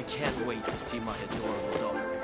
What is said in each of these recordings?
can't wait to see my adorable daughter again.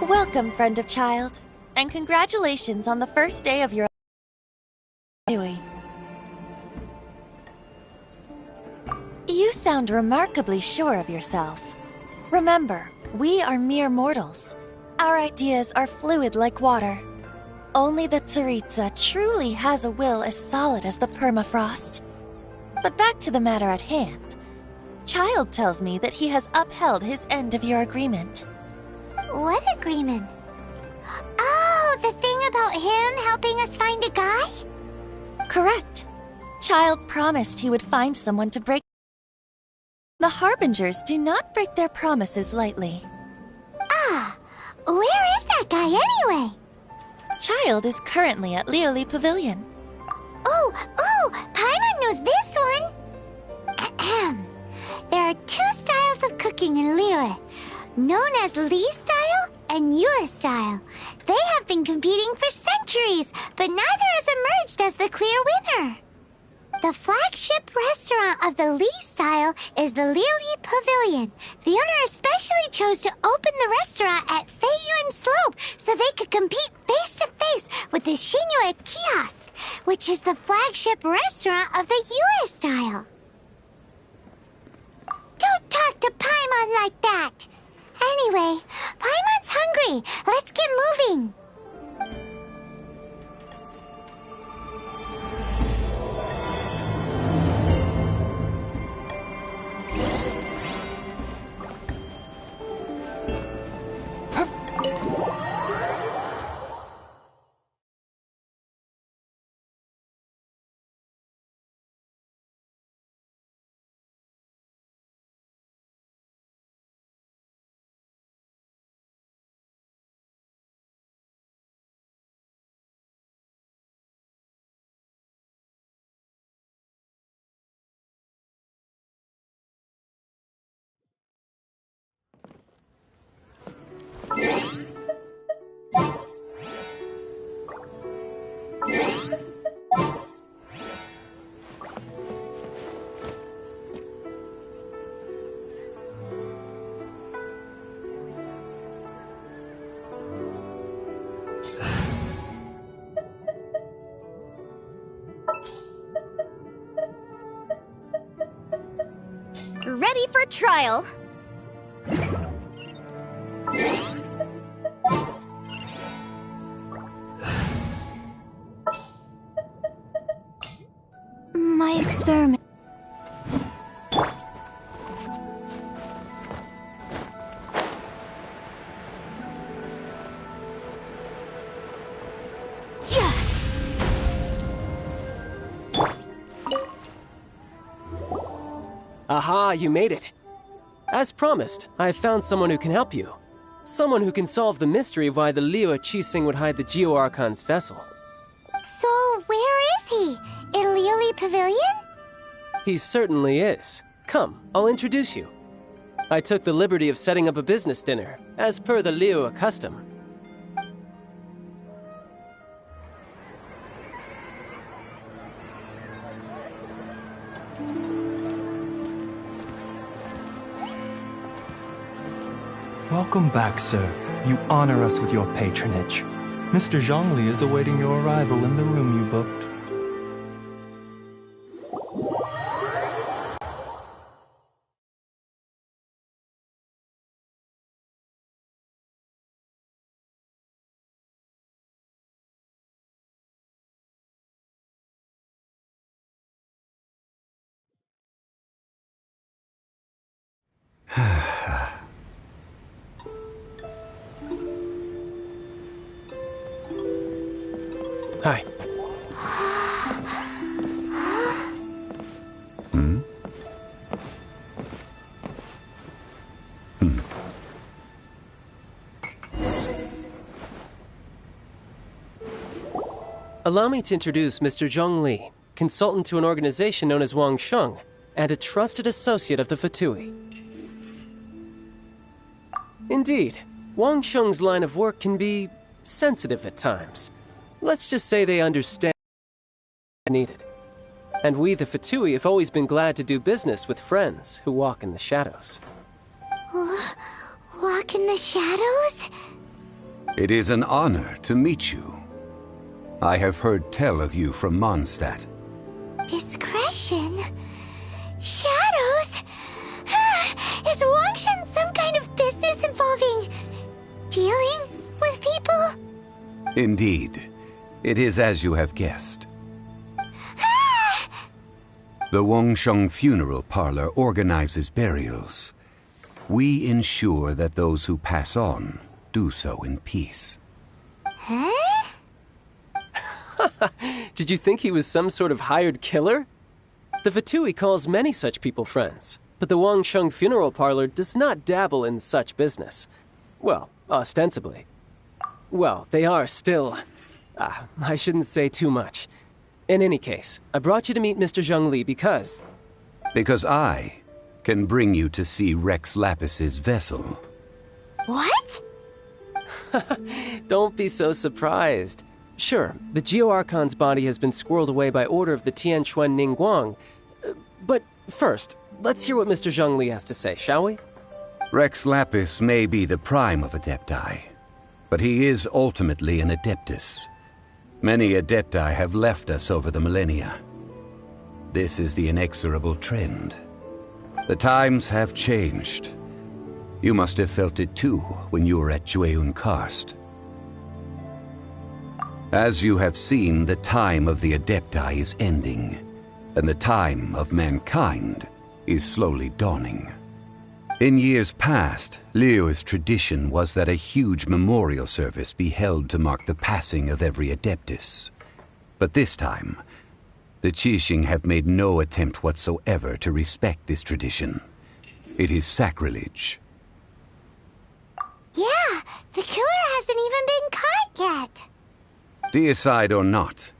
Welcome, friend of child, and congratulations on the first day of your Yui. You sound remarkably sure of yourself. Remember, we are mere mortals. Our ideas are fluid like water. Only the Tsaritsa truly has a will as solid as the permafrost. But back to the matter at hand. Child tells me that he has upheld his end of your agreement. What agreement? Oh, the thing about him helping us find a guy? Correct. Child promised he would find someone to break. The Harbingers do not break their promises lightly. Ah, where is that guy anyway? Child is currently at Lioli Pavilion. Oh, Paimon knows this one! Ahem. There are two styles of cooking in Lioli, known as Li style and Yue style. They have been competing for centuries, but neither has emerged as the clear winner. The flagship restaurant of the Li style is the Lioli Pavilion. The owner especially chose to open the restaurant at Feiyuan Slope so they could compete face-to-face with the Shinyue Kiosk, which is the flagship restaurant of the Yue style. Don't talk to Paimon like that! Anyway, Paimon's hungry. Let's get moving. Ready for trial. My experiment. Aha, you made it. As promised, I have found someone who can help you. Someone who can solve the mystery of why the Liyue Qixing would hide the Geo-Archon's vessel. So, where is he? In Lioli Pavilion? He certainly is. Come, I'll introduce you. I took the liberty of setting up a business dinner, as per the Liyue custom. Welcome back, sir. You honor us with your patronage. Mr. Zhongli is awaiting your arrival in the room you booked. Hi. Allow me to introduce Mr. Zhongli, consultant to an organization known as Wang Sheng, and a trusted associate of the Fatui. Indeed, Wang Sheng's line of work can be sensitive at times. Let's just say they understand what's needed. And we, the Fatui, have always been glad to do business with friends who walk in the shadows. Walk in the shadows? It is an honor to meet you. I have heard tell of you from Mondstadt. Discretion? Shadows? Is Wangshan some kind of business involving dealing with people? Indeed. It is as you have guessed. The Wangsheng Funeral Parlor organizes burials. We ensure that those who pass on do so in peace. Huh? Did you think he was some sort of hired killer? The Fatui calls many such people friends, but the Wangsheng Funeral Parlor does not dabble in such business. Well, ostensibly. Well, they are still... I shouldn't say too much. In any case, I brought you to meet Mr. Zhongli because... Because I can bring you to see Rex Lapis's vessel. What? Don't be so surprised. Sure, the Geo Archon's body has been squirreled away by order of the Tianquan Ningguang. But first, let's hear what Mr. Zhongli has to say, shall we? Rex Lapis may be the prime of Adepti, but he is ultimately an Adeptus. Many Adepti have left us over the millennia. This is the inexorable trend. The times have changed. You must have felt it too when you were at Jueyun Karst. As you have seen, the time of the Adepti is ending, and the time of mankind is slowly dawning. In years past, Liyue's tradition was that a huge memorial service be held to mark the passing of every Adeptus. But this time, the Qixing have made no attempt whatsoever to respect this tradition. It is sacrilege. Yeah, the killer hasn't even been caught yet. Deicide or not,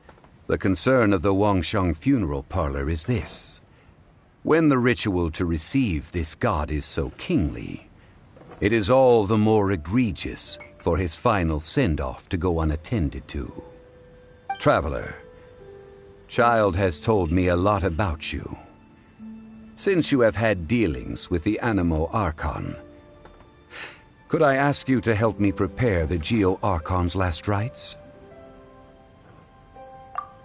the concern of the Wangsheng Funeral Parlor is this. When the ritual to receive this god is so kingly, it is all the more egregious for his final send-off to go unattended to. Traveler, Child has told me a lot about you. Since you have had dealings with the Animo Archon, could I ask you to help me prepare the Geo Archon's last rites?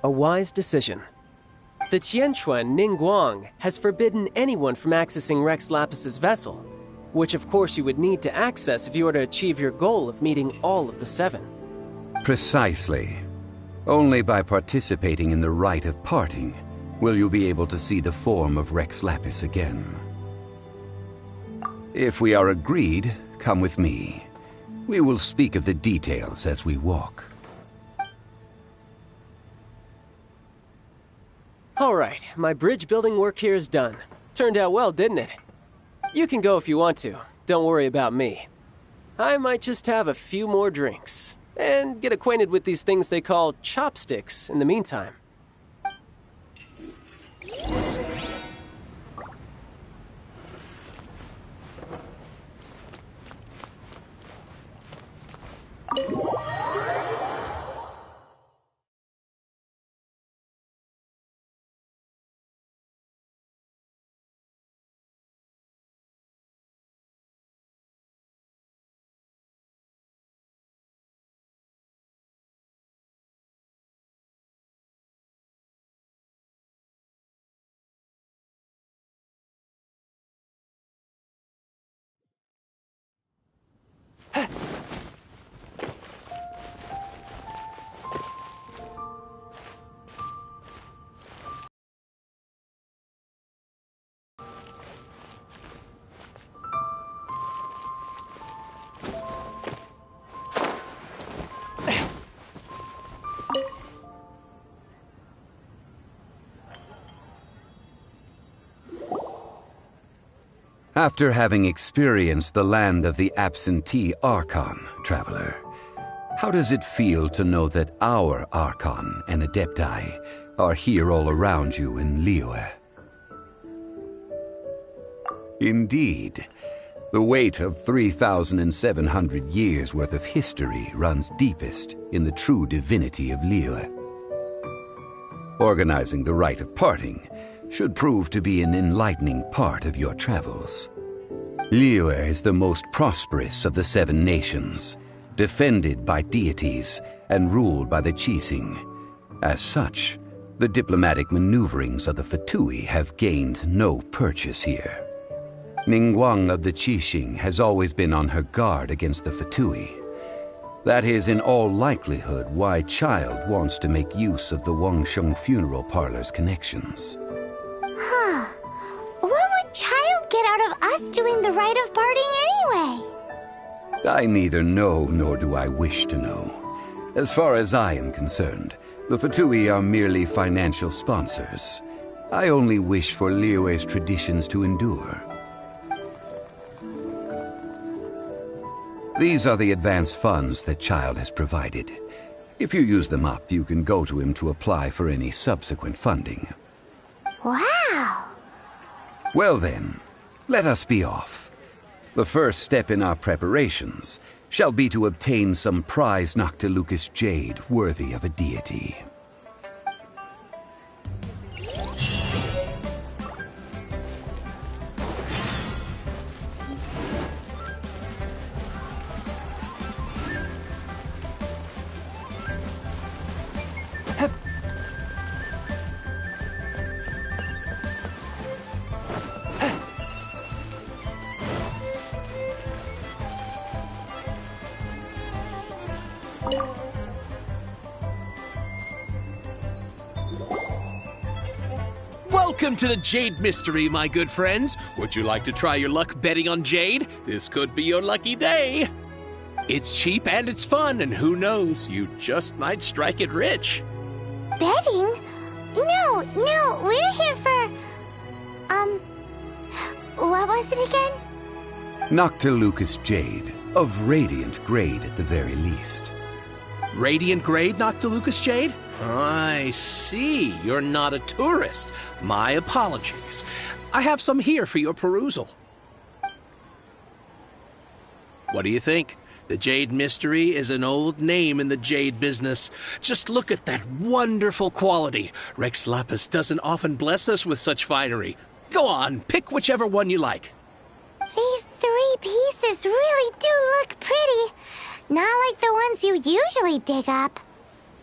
A wise decision. The Tianquan Ningguang has forbidden anyone from accessing Rex Lapis's vessel, which of course you would need to access if you were to achieve your goal of meeting all of the seven. Precisely. Only by participating in the rite of parting will you be able to see the form of Rex Lapis again. If we are agreed, come with me. We will speak of the details as we walk. All right, my bridge building work here is done. Turned out well, didn't it? You can go if you want to. Don't worry about me. I might just have a few more drinks and get acquainted with these things they call chopsticks in the meantime. After having experienced the land of the absentee Archon, traveler, how does it feel to know that our Archon and Adepti are here all around you in Liyue? Indeed, the weight of 3,700 years' worth of history runs deepest in the true divinity of Liyue. Organizing the rite of parting should prove to be an enlightening part of your travels. Liyue is the most prosperous of the 7 nations, defended by deities and ruled by the Qixing. As such, the diplomatic maneuverings of the Fatui have gained no purchase here. Ningguang of the Qixing has always been on her guard against the Fatui. That is in all likelihood why Child wants to make use of the Wangsheng funeral parlor's connections. Huh. What would Child get out of us doing the rite of parting anyway? I neither know nor do I wish to know. As far as I am concerned, the Fatui are merely financial sponsors. I only wish for Liyue's traditions to endure. These are the advance funds that Child has provided. If you use them up, you can go to him to apply for any subsequent funding. Wow! Well then, let us be off. The first step in our preparations shall be to obtain some prize Noctilucous jade worthy of a deity. Welcome to the Jade Mystery, my good friends. Would you like to try your luck betting on Jade? This could be your lucky day. It's cheap and it's fun, and who knows, you just might strike it rich. Betting? No, we're here for... what was it again? Noctilucous jade, of radiant grade at the very least. Radiant grade, Noctilucous Jade? I see. You're not a tourist. My apologies. I have some here for your perusal. What do you think? The Jade Mystery is an old name in the jade business. Just look at that wonderful quality. Rex Lapis doesn't often bless us with such finery. Go on, pick whichever one you like. These 3 pieces really do look pretty. Not like the ones you usually dig up.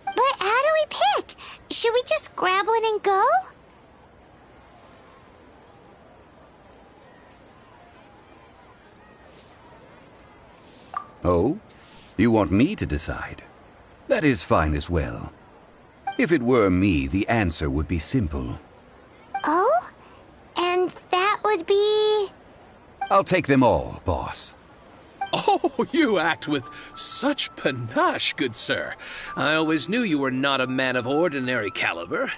But how do we pick? Should we just grab one and go? Oh? You want me to decide? That is fine as well. If it were me, the answer would be simple. Oh? And that would be... I'll take them all, boss. Oh, you act with such panache, good sir. I always knew you were not a man of ordinary caliber.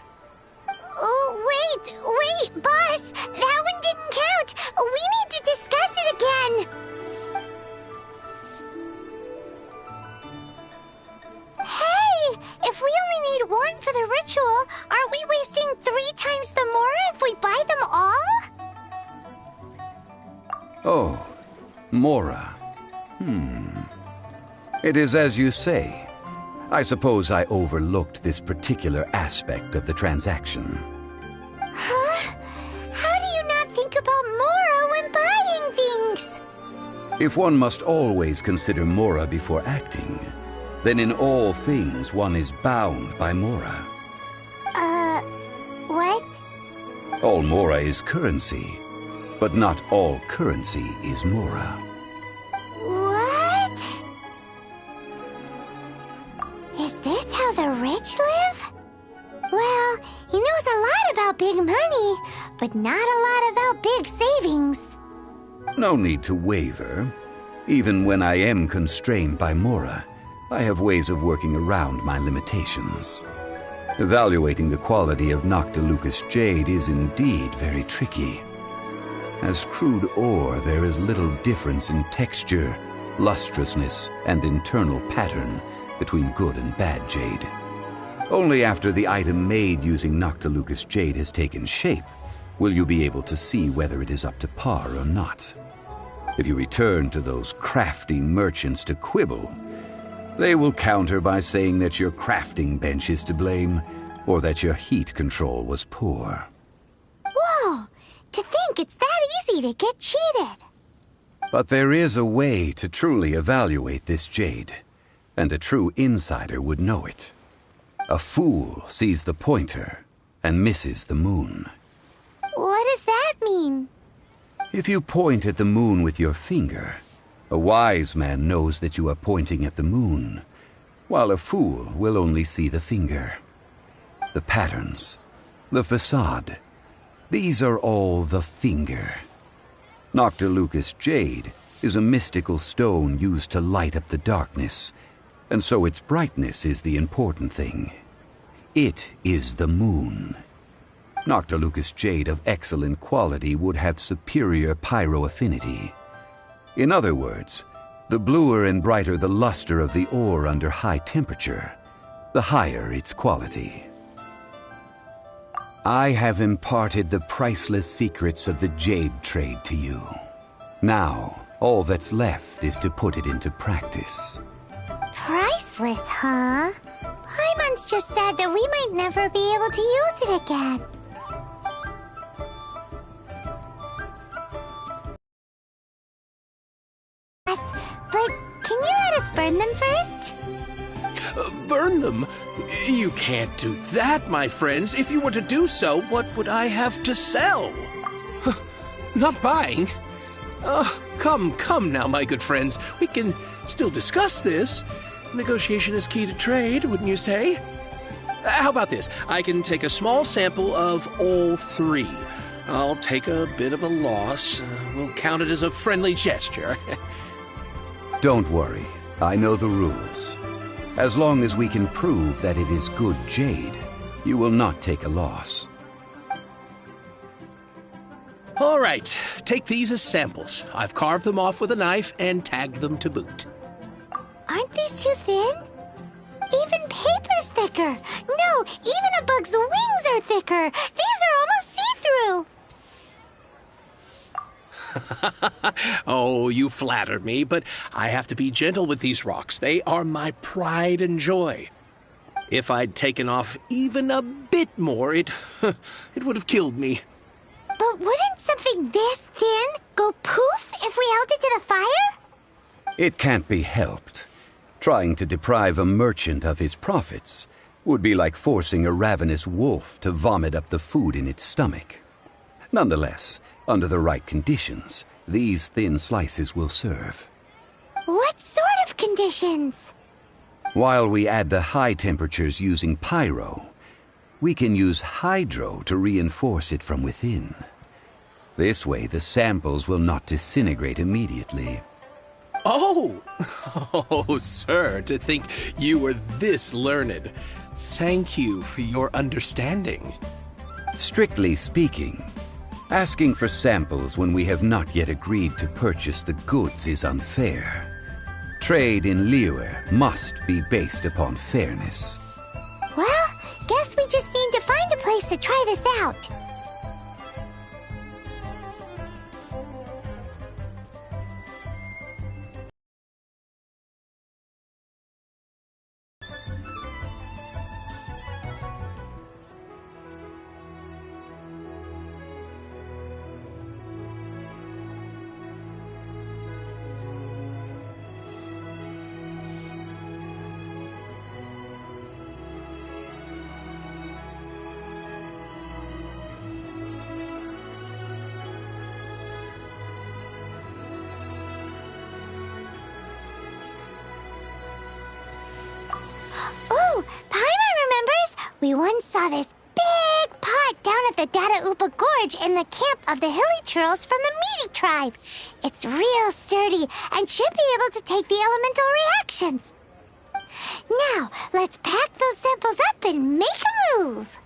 Oh, wait, boss! That one didn't count! We need to discuss it again! Hey! If we only need one for the ritual, aren't we wasting 3 times the Mora if we buy them all? Oh, Mora. It is as you say. I suppose I overlooked this particular aspect of the transaction. Huh? How do you not think about Mora when buying things? If one must always consider Mora before acting, then in all things one is bound by Mora. What? All Mora is currency, but not all currency is Mora. What? Is this how the rich live? Well, he knows a lot about big money, but not a lot about big savings. No need to waver. Even when I am constrained by Mora, I have ways of working around my limitations. Evaluating the quality of Noctilucous jade is indeed very tricky. As crude ore, there is little difference in texture, lustrousness, and internal pattern between good and bad jade. Only after the item made using Noctilucous jade has taken shape will you be able to see whether it is up to par or not. If you return to those crafty merchants to quibble, they will counter by saying that your crafting bench is to blame, or that your heat control was poor. Whoa! To think it's that easy to get cheated! But there is a way to truly evaluate this jade, and a true insider would know it. A fool sees the pointer and misses the moon. What does that mean? If you point at the moon with your finger, a wise man knows that you are pointing at the moon, while a fool will only see the finger. The patterns, the facade, these are all the finger. Noctilucous jade is a mystical stone used to light up the darkness, and so its brightness is the important thing. It is the moon. Noctilucous jade of excellent quality would have superior pyro affinity. In other words, the bluer and brighter the luster of the ore under high temperature, the higher its quality. I have imparted the priceless secrets of the jade trade to you. Now, all that's left is to put it into practice. Priceless, huh? Paimon's just said that we might never be able to use it again. Yes, but can you let us burn them first? Burn them? You can't do that, my friends. If you were to do so, what would I have to sell? Not buying? Come now, my good friends. We can still discuss this. Negotiation is key to trade, wouldn't you say? How about this? I can take a small sample of all three. I'll take a bit of a loss. We'll count it as a friendly gesture. Don't worry. I know the rules. As long as we can prove that it is good jade, you will not take a loss. All right, take these as samples. I've carved them off with a knife and tagged them to boot. Aren't these too thin? Even paper's thicker. No, even a bug's wings are thicker. These are almost see-through. Oh, you flatter me, but I have to be gentle with these rocks. They are my pride and joy. If I'd taken off even a bit more, it would have killed me. But wouldn't something this thin go poof if we held it to the fire? It can't be helped. Trying to deprive a merchant of his profits would be like forcing a ravenous wolf to vomit up the food in its stomach. Nonetheless, under the right conditions, these thin slices will serve. What sort of conditions? While we add the high temperatures using pyro, we can use hydro to reinforce it from within. This way, the samples will not disintegrate immediately. Oh, sir, to think you were this learned. Thank you for your understanding. Strictly speaking, asking for samples when we have not yet agreed to purchase the goods is unfair. Trade in Liyue must be based upon fairness. Well, guess we just need to find a place to try this out. Oh, Paimon remembers! We once saw this big pot down at the Data Upa Gorge in the camp of the Hilly Churls from the Meaty tribe. It's real sturdy and should be able to take the elemental reactions. Now, let's pack those samples up and make a move.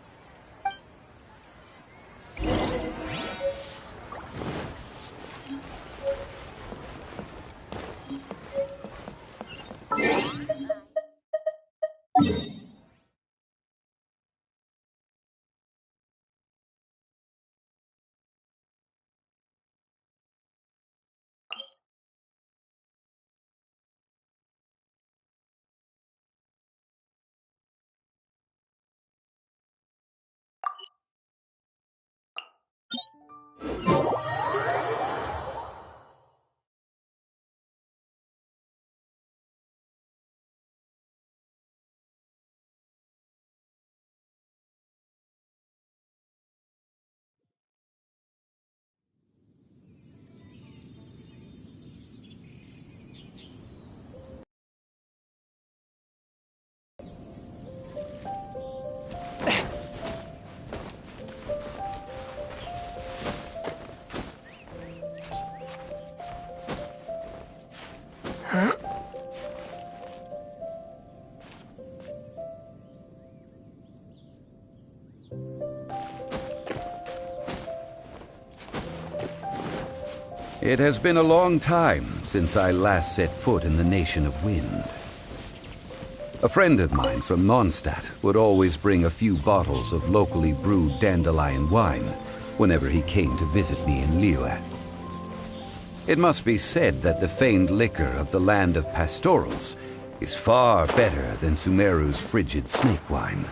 It has been a long time since I last set foot in the Nation of Wind. A friend of mine from Mondstadt would always bring a few bottles of locally brewed dandelion wine whenever he came to visit me in Liyue. It must be said that the famed liquor of the land of pastorals is far better than Sumeru's frigid snake wine.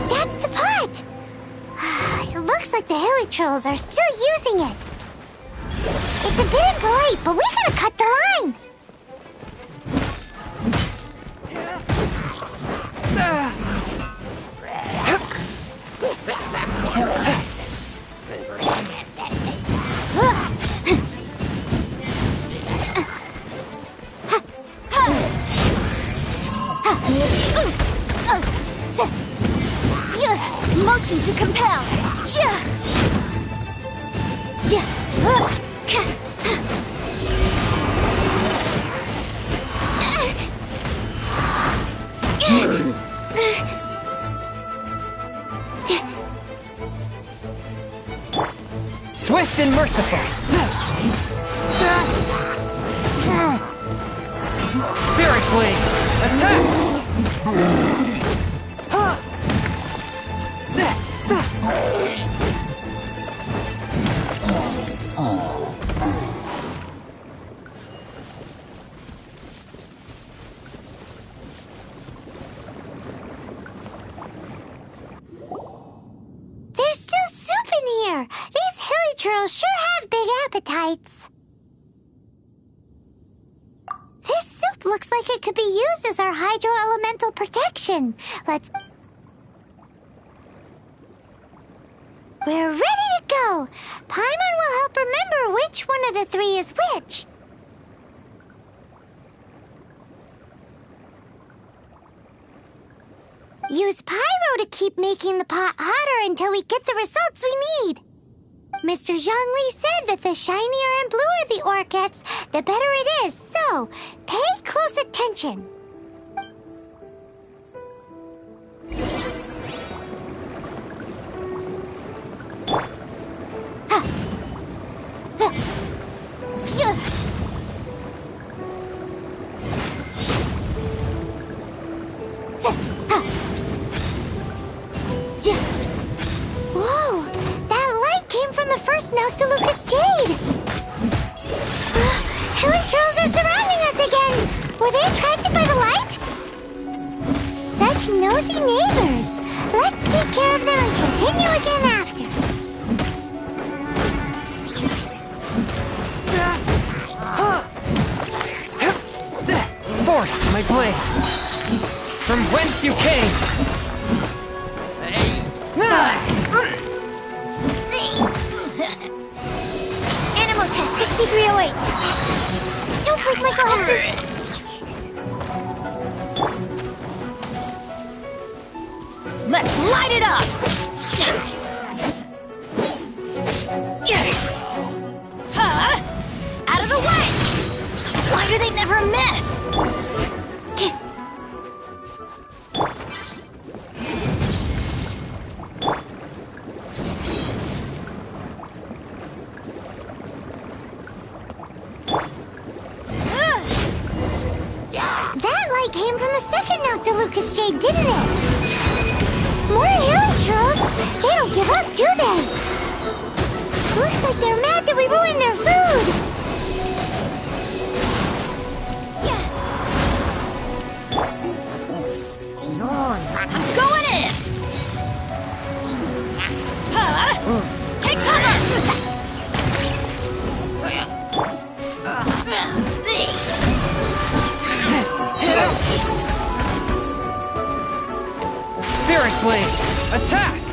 That's the pot! It looks like the hilly trolls are still using it. It's a bit impolite, but we gotta cut the line! Motion to compel. Swift and merciful. Spirit Blade, attack! There's still soup in here! These hilly trolls sure have big appetites. This soup looks like it could be used as our hydro-elemental protection. We're ready to go! Paimon will help remember which one of the three is which. Use pyro to keep making the pot hotter until we get the results we need. Mr. Zhongli said that the shinier and bluer the ore gets, the better it is, so pay close attention. Whoa! That light came from the first Noctilucous Jade! Hilly trolls are surrounding us again! Were they attracted by the light? Such nosy neighbors! Let's take care of them and continue again after. Forth, my blade! From whence you came! Animal test 6308. Don't break my glasses. Let's light it up! Out of the way! Why do they never miss? That light came from the second Noctilucous Jade, didn't it? More hilly trolls? They don't give up, do they? Looks like they're mad that we ruined their food. I'm going in! Take cover! Fury Flame! Attack!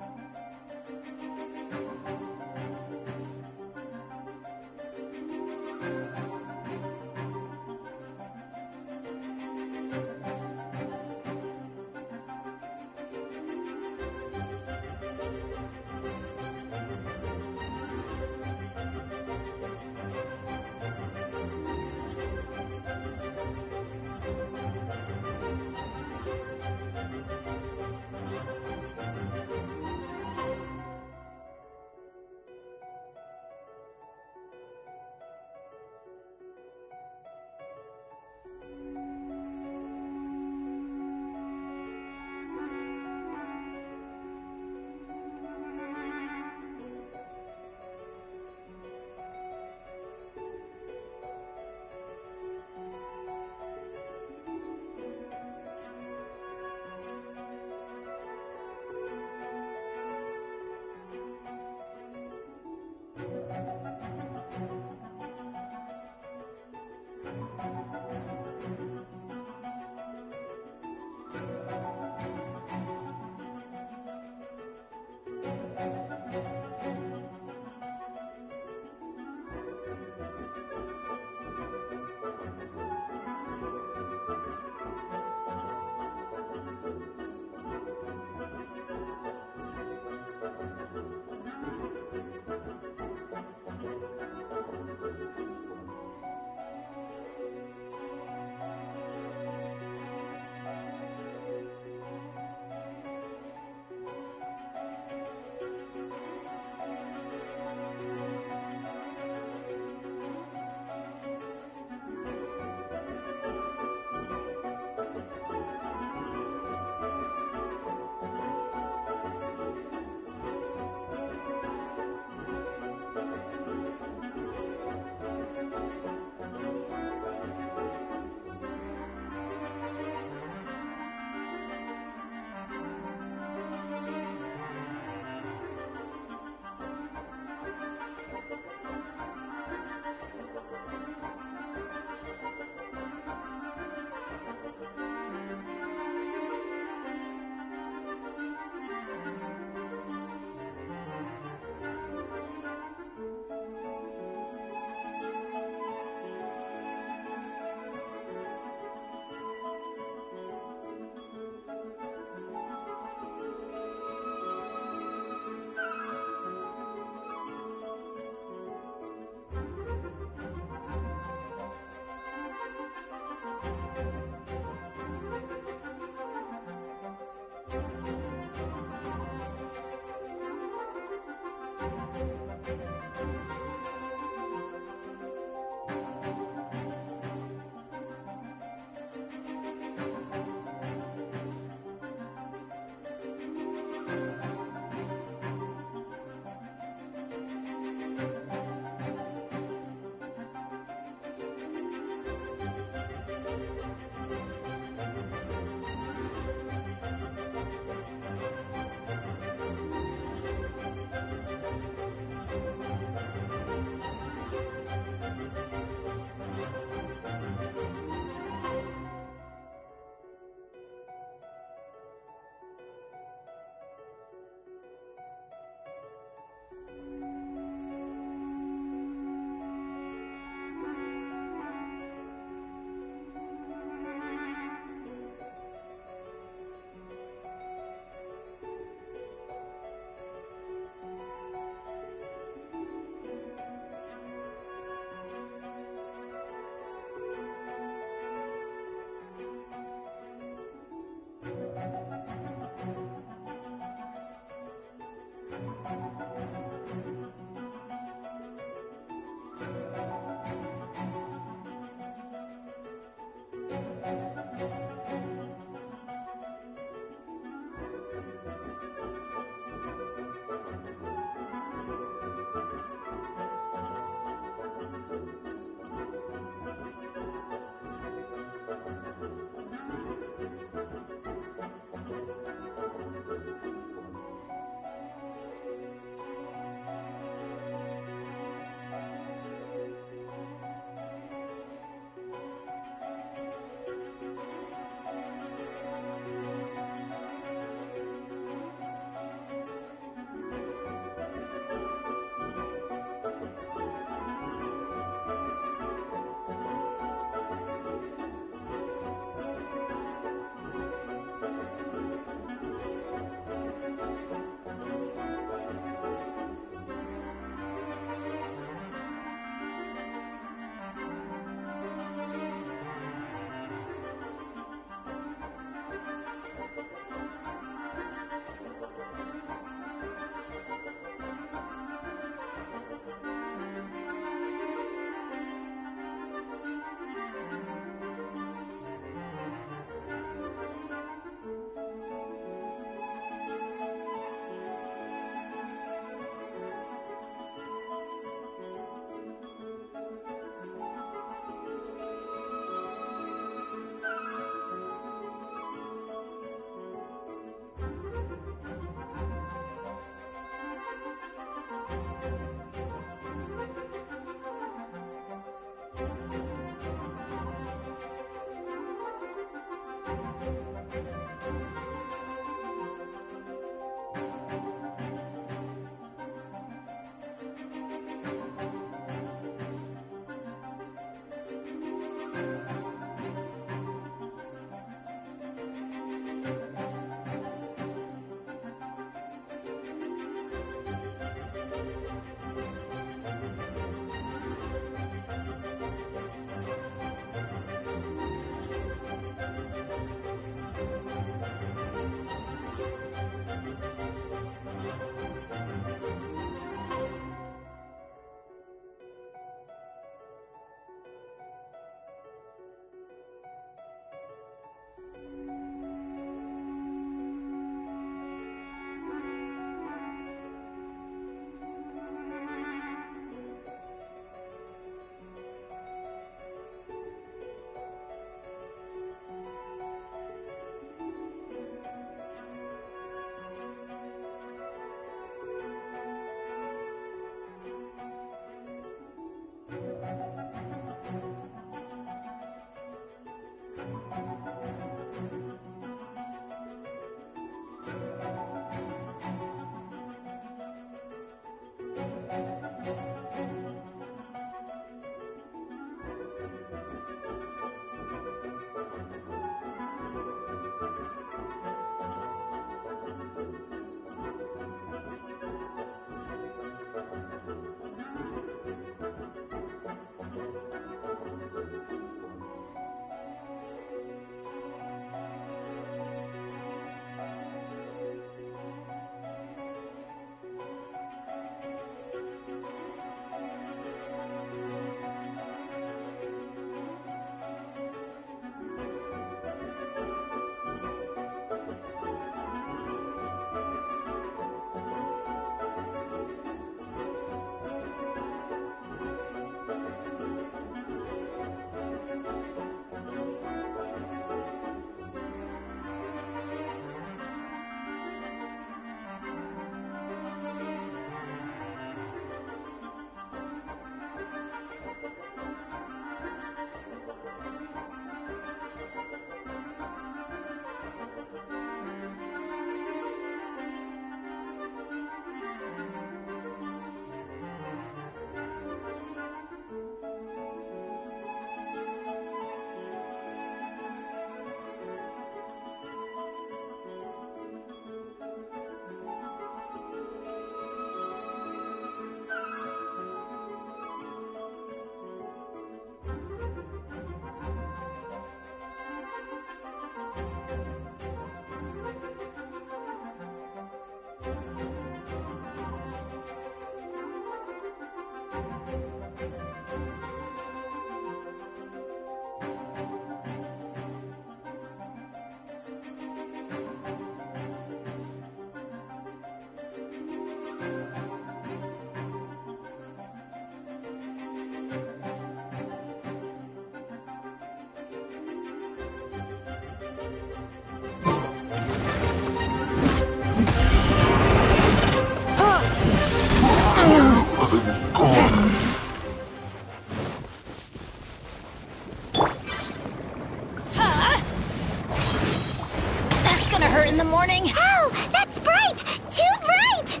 That's gonna hurt in the morning. Oh, that's bright! Too bright!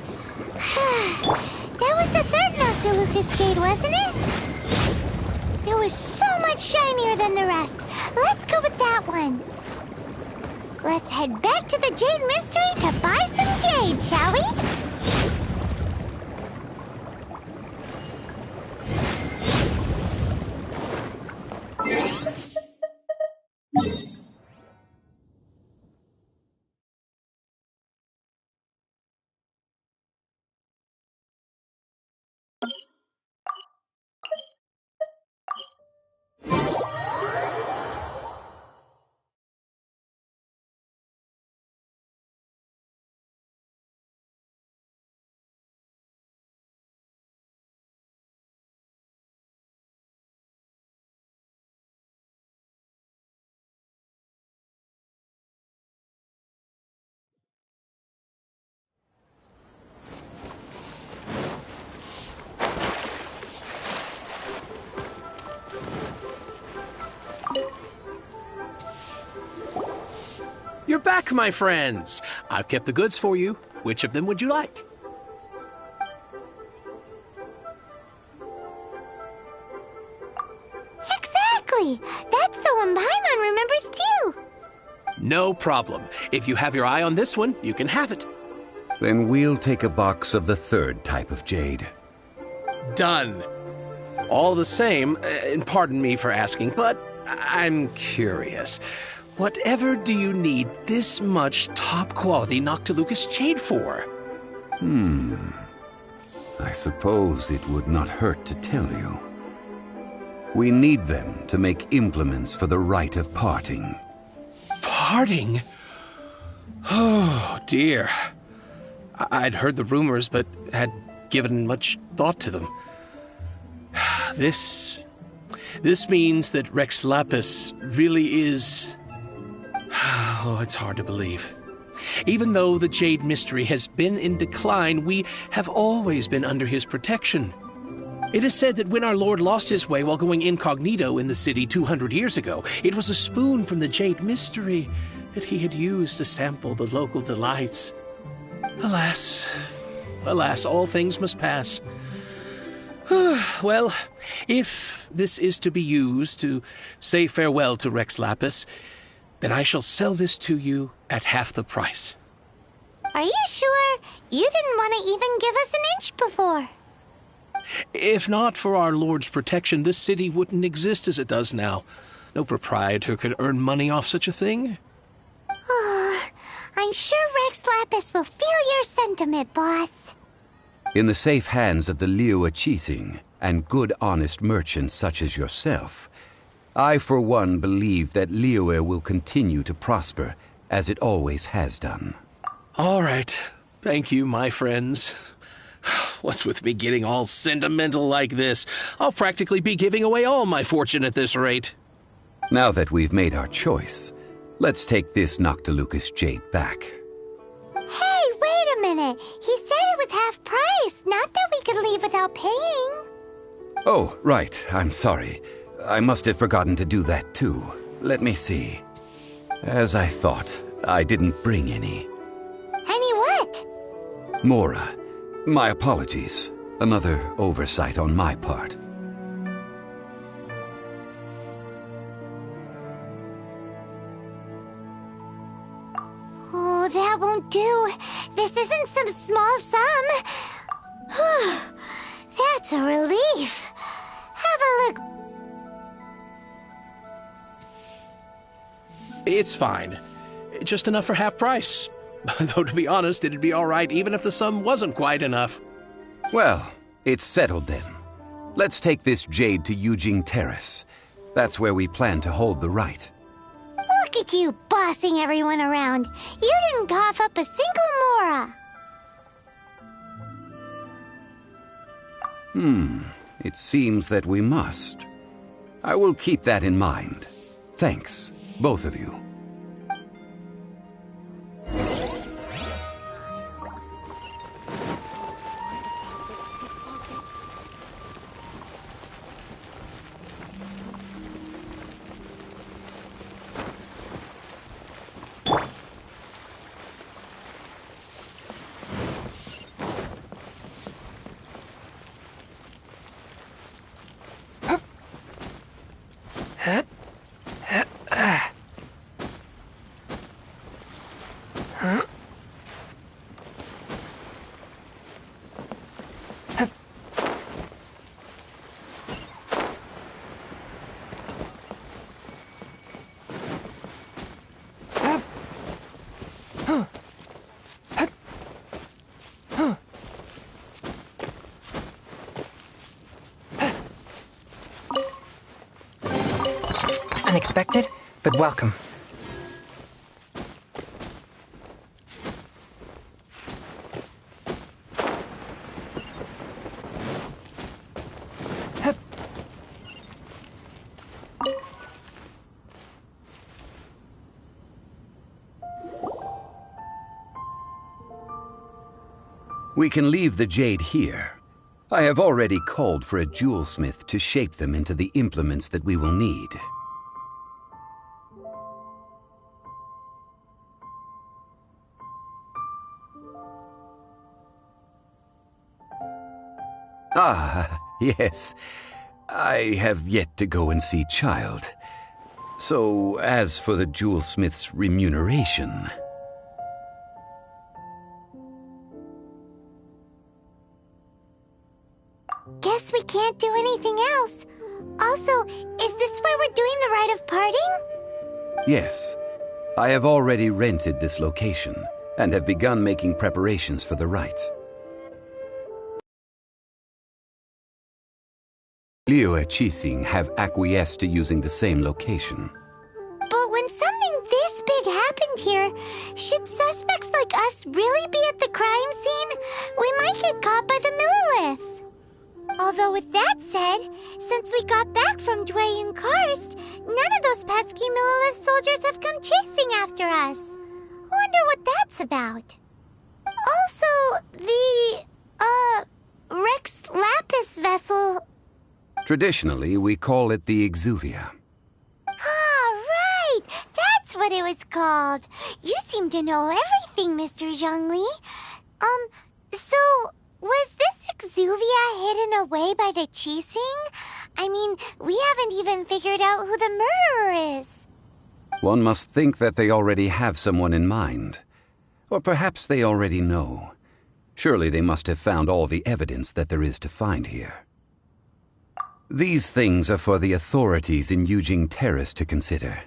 That was the third Noctilucous Jade, wasn't it? It was so much shinier than the rest. Let's go with that one. Let's head back to the Jade Mystery to buy some jade, shall we? You're back, my friends. I've kept the goods for you. Which of them would you like? Exactly! That's the one Paimon remembers too! No problem. If you have your eye on this one, you can have it. Then we'll take a box of the third type of jade. Done. All the same, and pardon me for asking, but I'm curious. Whatever do you need this much top-quality Noctilucous Jade for? I suppose it would not hurt to tell you. We need them to make implements for the rite of parting. Parting? Oh, dear. I'd heard the rumors, but had given much thought to them. This means that Rex Lapis really is... Oh, it's hard to believe. Even though the Jade Mystery has been in decline, we have always been under his protection. It is said that when our Lord lost his way while going incognito in the city 200 years ago, it was a spoon from the Jade Mystery that he had used to sample the local delights. Alas, all things must pass. Well, if this is to be used to say farewell to Rex Lapis, then I shall sell this to you at half the price. Are you sure? You didn't want to even give us an inch before. If not for our Lord's protection, this city wouldn't exist as it does now. No proprietor could earn money off such a thing. I'm sure Rex Lapis will feel your sentiment, boss. In the safe hands of the Liu Chising and good honest merchants such as yourself, I for one believe that Liyue will continue to prosper as it always has done. All right. Thank you, my friends. What's with me getting all sentimental like this? I'll practically be giving away all my fortune at this rate. Now that we've made our choice, let's take this Noctilucous Jade back. Hey, wait a minute. He said it was half price, not that we could leave without paying. Oh, right. I'm sorry. I must have forgotten to do that too. Let me see. As I thought, I didn't bring any. Any what? Mora, my apologies. Another oversight on my part. Oh, that won't do. This isn't some small sum. That's a relief. Have a look. It's fine. Just enough for half price. Though to be honest, it'd be alright even if the sum wasn't quite enough. Well, it's settled then. Let's take this jade to Yujing Terrace. That's where we plan to hold the rite. Look at you bossing everyone around. You didn't cough up a single mora. It seems that we must. I will keep that in mind. Thanks, both of you. Unexpected, but welcome. We can leave the jade here. I have already called for a jewelsmith to shape them into the implements that we will need. Ah, yes. I have yet to go and see Child. So, as for the jewelsmith's remuneration... Guess we can't do anything else. Also, is this where we're doing the rite of parting? Yes. I have already rented this location, and have begun making preparations for the rite. Liu and Qixing have acquiesced to using the same location. But when something this big happened here, should suspects like us really be at the crime scene? We might get caught by the Millilith. Although with that said, since we got back from Dwayne Karst, none of those pesky Millilith soldiers have come chasing after us. Wonder what that's about. Also, the, Rex Lapis vessel... Traditionally, we call it the Exuvia. Ah, right! That's what it was called. You seem to know everything, Mr. Zhongli. So, was this Exuvia hidden away by the Qixing? I mean, we haven't even figured out who the murderer is. One must think that they already have someone in mind. Or perhaps they already know. Surely they must have found all the evidence that there is to find here. These things are for the authorities in Yujing Terrace to consider.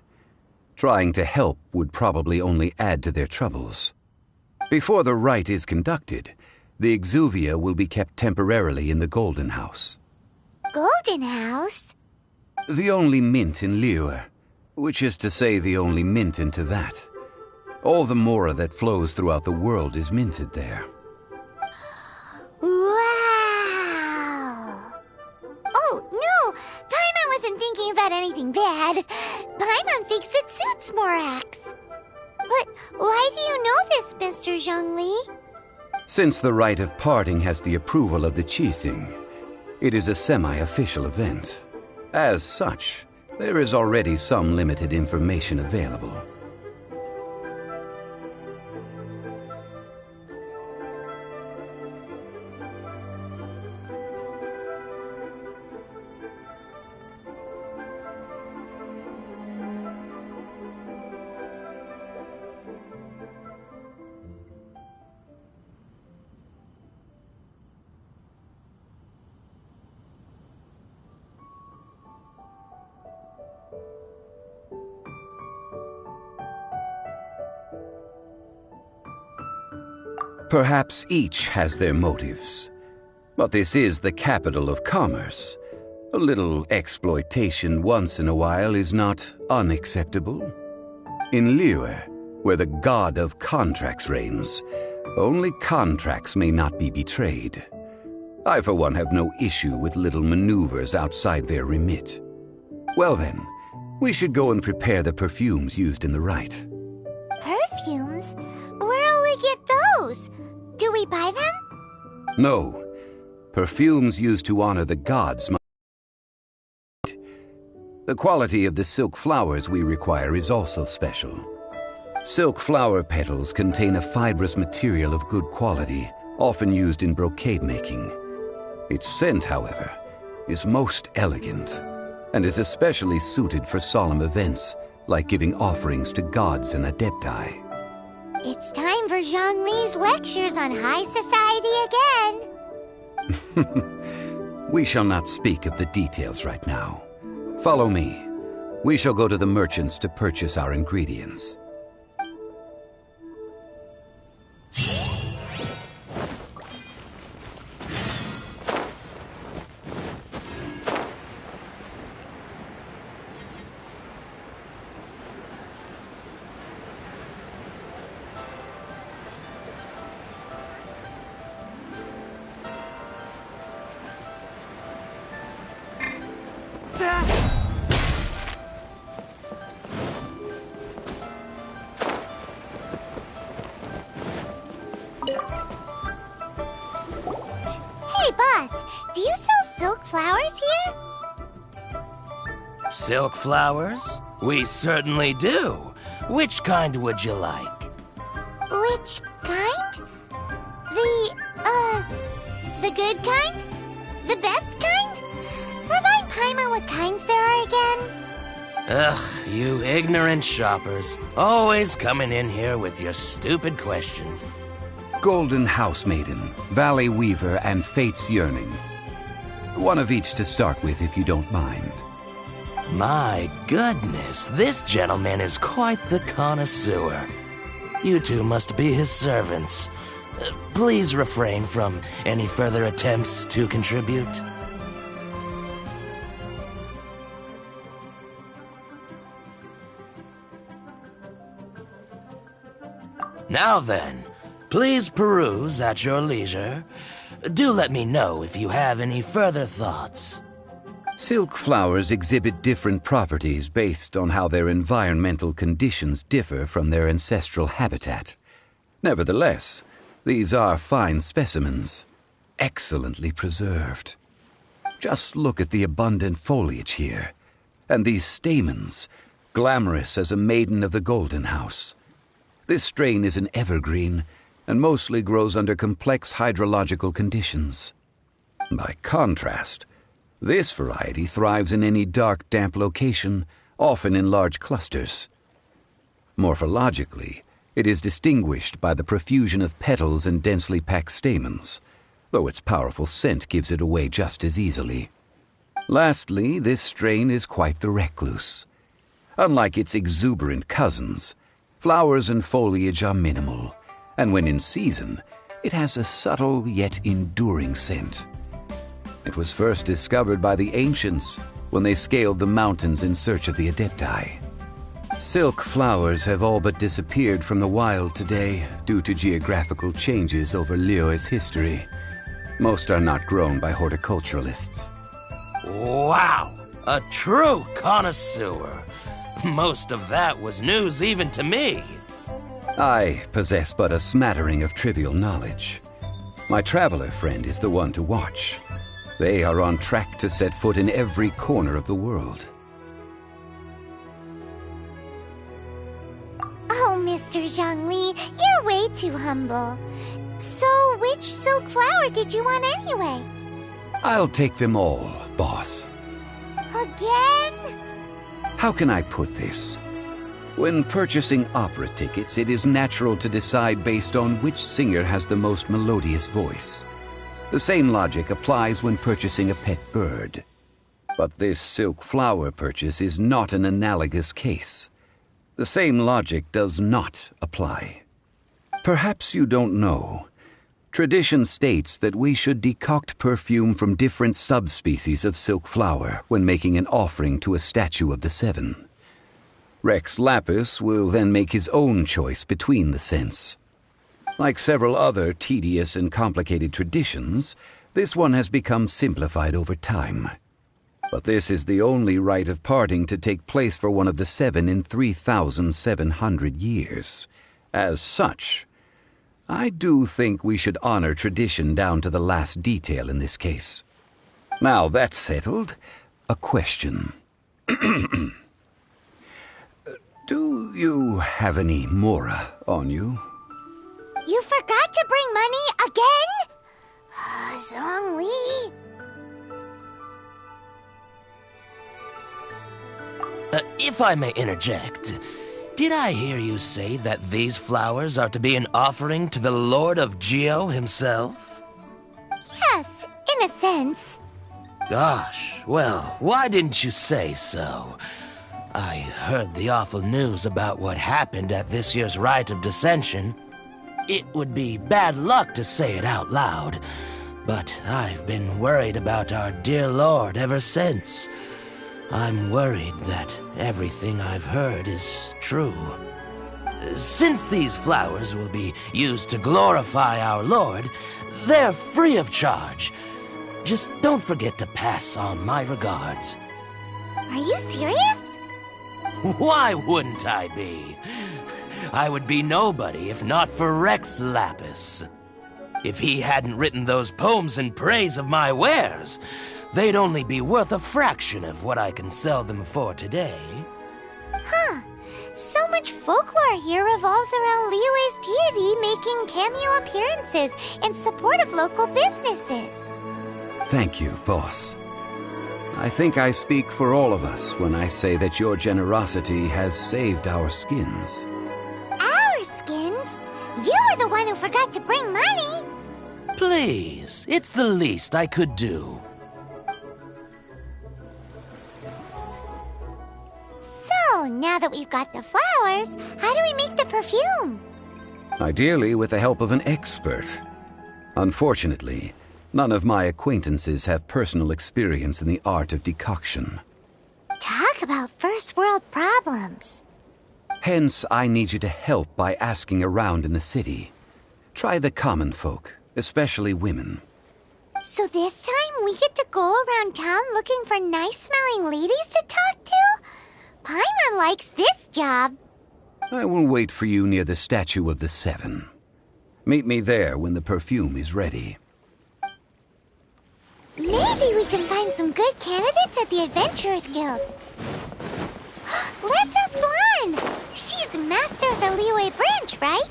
Trying to help would probably only add to their troubles. Before the rite is conducted, the Exuvia will be kept temporarily in the Golden House. Golden House? The only mint in Liyue, which is to say the only mint in Teyvat. All the mora that flows throughout the world is minted there. Wow! Oh, no! Paimon wasn't thinking about anything bad. Paimon thinks it suits Morax. But why do you know this, Mr. Zhongli? Since the rite of parting has the approval of the Qixing, it is a semi-official event. As such, there is already some limited information available. Perhaps each has their motives. But this is the capital of commerce. A little exploitation once in a while is not unacceptable. In Liyue, where the god of contracts reigns, only contracts may not be betrayed. I, for one, have no issue with little maneuvers outside their remit. Well then, we should go and prepare the perfumes used in the rite. Perfumes? Where'll we get those? Do we buy them? No. Perfumes used to honor the gods must. The quality of the silk flowers we require is also special. Silk flower petals contain a fibrous material of good quality, often used in brocade making. Its scent, however, is most elegant, and is especially suited for solemn events, like giving offerings to gods and adepti. It's time for Zhongli's lectures on high society again. We shall not speak of the details right now. Follow me. We shall go to the merchants to purchase our ingredients. Hey, boss, do you sell silk flowers here? Silk flowers? We certainly do. Which kind would you like? Which kind? The good kind? The best kind? Remind Paimon what kinds there are again. Ugh, you ignorant shoppers. Always coming in here with your stupid questions. Golden Housemaiden, Valley Weaver, and Fate's Yearning. One of each to start with, if you don't mind. My goodness, this gentleman is quite the connoisseur. You two must be his servants. Please refrain from any further attempts to contribute. Now then, please peruse at your leisure. Do let me know if you have any further thoughts. Silk flowers exhibit different properties based on how their environmental conditions differ from their ancestral habitat. Nevertheless, these are fine specimens, excellently preserved. Just look at the abundant foliage here, and these stamens, glamorous as a maiden of the Golden House. This strain is an evergreen, and mostly grows under complex hydrological conditions. By contrast, this variety thrives in any dark, damp location, often in large clusters. Morphologically, it is distinguished by the profusion of petals and densely packed stamens, though its powerful scent gives it away just as easily. Lastly, this strain is quite the recluse. Unlike its exuberant cousins, flowers and foliage are minimal, and when in season, it has a subtle yet enduring scent. It was first discovered by the ancients when they scaled the mountains in search of the adepti. Silk flowers have all but disappeared from the wild today due to geographical changes over Liyue's history. Most are not grown by horticulturalists. Wow! A true connoisseur! Most of that was news even to me. I possess but a smattering of trivial knowledge. My traveler friend is the one to watch. They are on track to set foot in every corner of the world. Oh, Mr. Zhongli, you're way too humble. So, which silk flower did you want anyway? I'll take them all, boss. Again? How can I put this? When purchasing opera tickets, it is natural to decide based on which singer has the most melodious voice. The same logic applies when purchasing a pet bird. But this silk flower purchase is not an analogous case. The same logic does not apply. Perhaps you don't know, Tradition states that we should decoct perfume from different subspecies of silk flower when making an offering to a statue of the seven. Rex Lapis will then make his own choice between the scents. Like several other tedious and complicated traditions, this one has become simplified over time. But this is the only rite of parting to take place for one of the seven in 3,700 years. As such, I do think we should honor tradition down to the last detail in this case. Now that's settled, a question. Do you have any mora on you? You forgot to bring money again? Zhongli. If I may interject, did I hear you say that these flowers are to be an offering to the Lord of Geo himself? Yes, in a sense. Gosh, well, why didn't you say so? I heard the awful news about what happened at this year's Rite of Dissension. It would be bad luck to say it out loud, but I've been worried about our dear Lord ever since. I'm worried that everything I've heard is true. Since these flowers will be used to glorify our Lord, they're free of charge. Just don't forget to pass on my regards. Are you serious? Why wouldn't I be? I would be nobody if not for Rex Lapis. If he hadn't written those poems in praise of my wares, they'd only be worth a fraction of what I can sell them for today. Huh. So much folklore here revolves around Liyue's deity making cameo appearances in support of local businesses. Thank you, boss. I think I speak for all of us when I say that your generosity has saved our skins. Our skins? You were the one who forgot to bring money. Please, it's the least I could do. So, now that we've got the flowers, how do we make the perfume? Ideally with the help of an expert. Unfortunately, none of my acquaintances have personal experience in the art of decoction. Talk about first world problems. Hence, I need you to help by asking around in the city. Try the common folk, especially women. So this time we get to go around town looking for nice-smelling ladies to talk to? Paimon likes this job. I will wait for you near the statue of the Seven. Meet me there when the perfume is ready. Maybe we can find some good candidates at the Adventurers Guild. Let's ask Lan! She's master of the Liyue branch, right?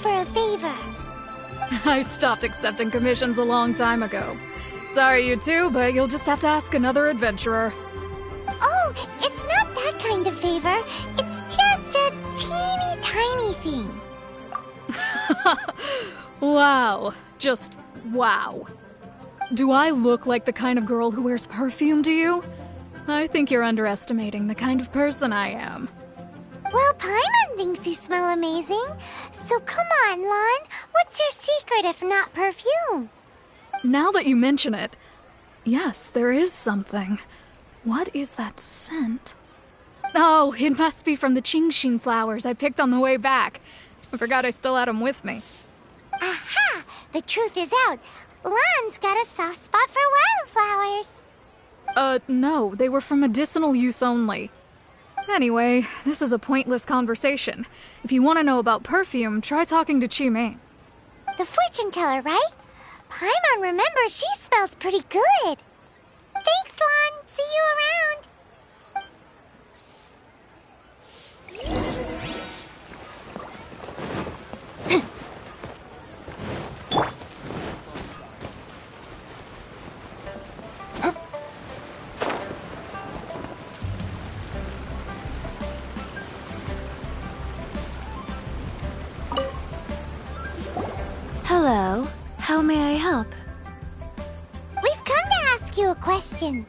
For a favor. I stopped accepting commissions a long time ago. Sorry, you two, but you'll just have to ask another adventurer. Oh, it's not that kind of favor. It's just a teeny tiny thing. Wow. Just wow. Do I look like the kind of girl who wears perfume to you? I think you're underestimating the kind of person I am. Well, Paimon thinks you smell amazing. So come on, Lan. What's your secret if not perfume? Now that you mention it, yes, there is something. What is that scent? Oh, it must be from the Genshin flowers I picked on the way back. I forgot I still had them with me. Aha! The truth is out. Lan's got a soft spot for wildflowers. No, they were for medicinal use only. Anyway, this is a pointless conversation. If you want to know about perfume, try talking to Chi-Ming. The fortune teller, right? Paimon remembers she smells pretty good. Thanks, Lan. See you around. Hello. How may I help? We've come to ask you a question.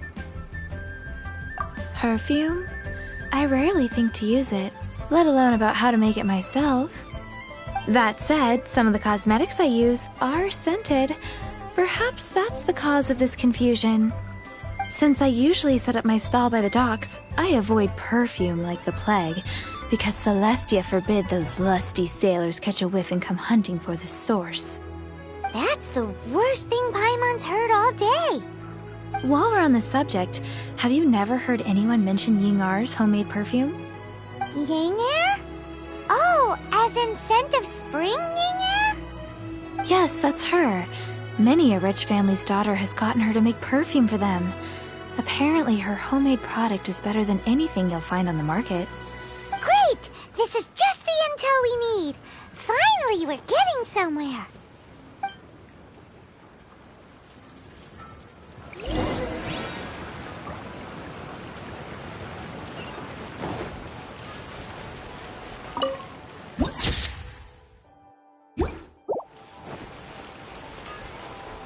Perfume? I rarely think to use it, let alone about how to make it myself. That said, some of the cosmetics I use are scented. Perhaps that's the cause of this confusion. Since I usually set up my stall by the docks, I avoid perfume like the plague, because Celestia forbid those lusty sailors catch a whiff and come hunting for the source. That's the worst thing Paimon's heard all day. While we're on the subject, have you never heard anyone mention Ying-Ar's homemade perfume? Ying-Er? Oh, as in scent of spring, Ying-Er? Yes, that's her. Many a rich family's daughter has gotten her to make perfume for them. Apparently, her homemade product is better than anything you'll find on the market. Great! This is just the intel we need. Finally, we're getting somewhere.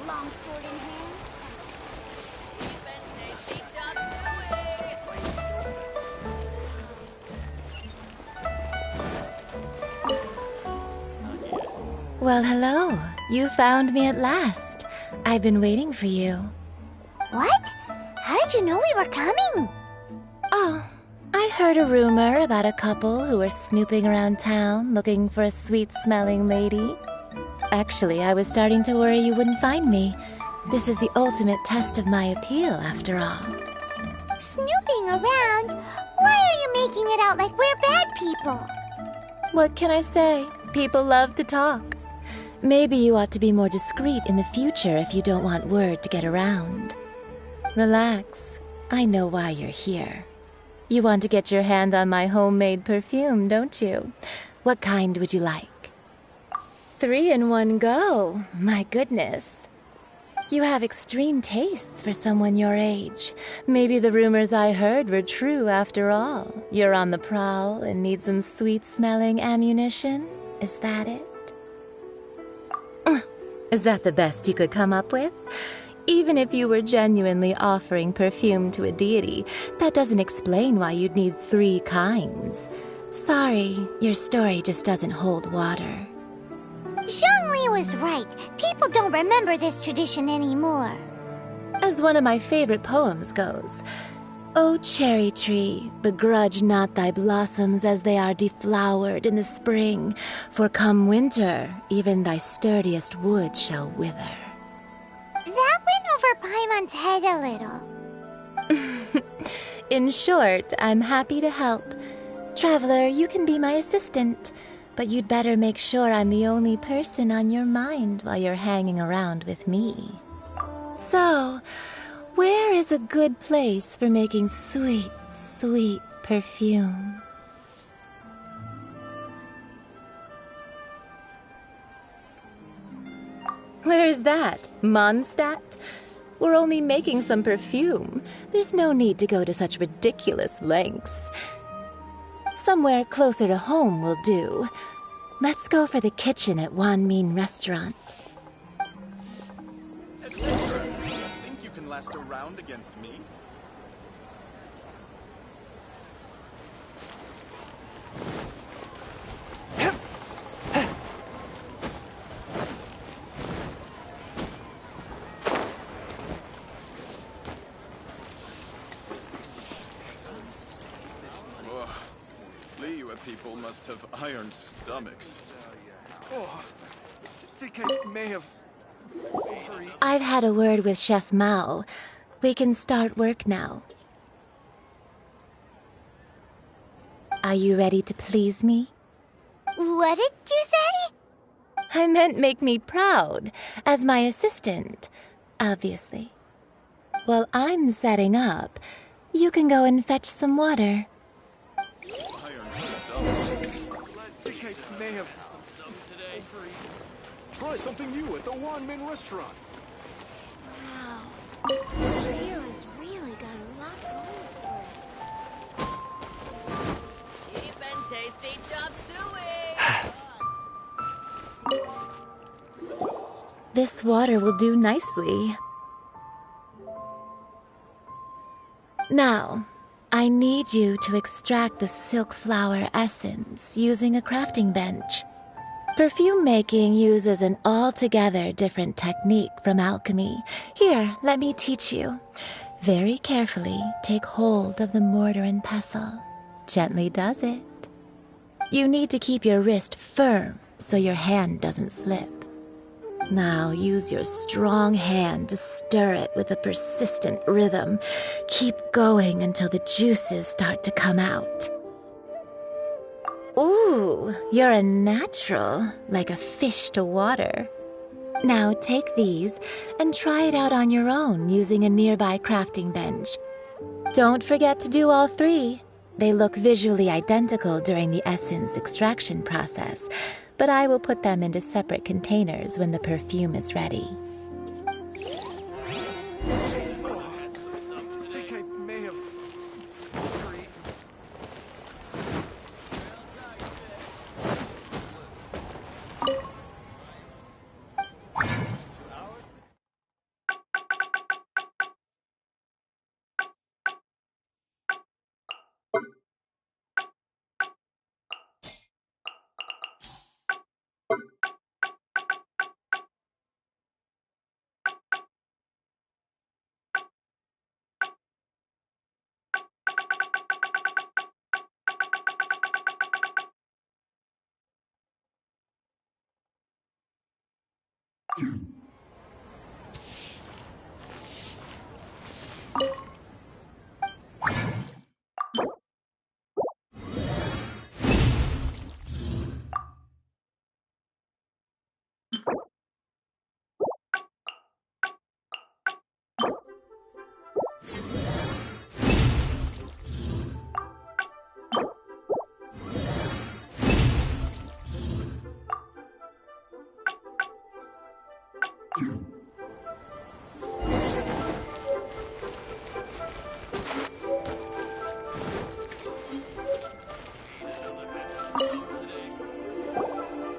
Longsword in hand. Well, hello. You found me at last. I've been waiting for you. What? How did you know we were coming? Oh, I heard a rumor about a couple who were snooping around town looking for a sweet-smelling lady. Actually, I was starting to worry you wouldn't find me. This is the ultimate test of my appeal, after all. Snooping around? Why are you making it out like we're bad people? What can I say? People love to talk. Maybe you ought to be more discreet in the future if you don't want word to get around. Relax. I know why you're here. You want to get your hand on my homemade perfume, don't you? What kind would you like? 3 in one go. My goodness. You have extreme tastes for someone your age. Maybe the rumors I heard were true after all. You're on the prowl and need some sweet-smelling ammunition? Is that it? Is that the best you could come up with? Even if you were genuinely offering perfume to a deity, that doesn't explain why you'd need 3 kinds. Sorry, your story just doesn't hold water. Zhongli was right. People don't remember this tradition anymore. As one of my favorite poems goes, O cherry tree, begrudge not thy blossoms as they are deflowered in the spring, for come winter, even thy sturdiest wood shall wither. That went over Paimon's head a little. In short, I'm happy to help. Traveler, you can be my assistant, but you'd better make sure I'm the only person on your mind while you're hanging around with me. So, where is a good place for making sweet, sweet perfume? Where is that? Mondstadt? We're only making some perfume. There's no need to go to such ridiculous lengths. Somewhere closer to home will do. Let's go for the kitchen at Wan Min Restaurant. Adventurer, think you can last a round against me? Lee, you have people must have iron stomachs. Oh, I think I may have overeaten. I've had a word with Chef Mao. We can start work now. Are you ready to please me? What did you say? I meant make me proud, as my assistant, obviously. While I'm setting up, you can go and fetch some water. Iron stomachs. I think I may have overeaten. Try something new at the Wan Min restaurant. Wow. Leo's really got a lot going for it. Cheap and tasty chop suey! This water will do nicely. Now, I need you to extract the silk flower essence using a crafting bench. Perfume making uses an altogether different technique from alchemy. Here, let me teach you. Very carefully, take hold of the mortar and pestle. Gently does it. You need to keep your wrist firm so your hand doesn't slip. Now use your strong hand to stir it with a persistent rhythm. Keep going until the juices start to come out. Ooh, you're a natural, like a fish to water. Now take these and try it out on your own using a nearby crafting bench. Don't forget to do all three. They look visually identical during the essence extraction process, but I will put them into separate containers when the perfume is ready. I think I may have overeaten.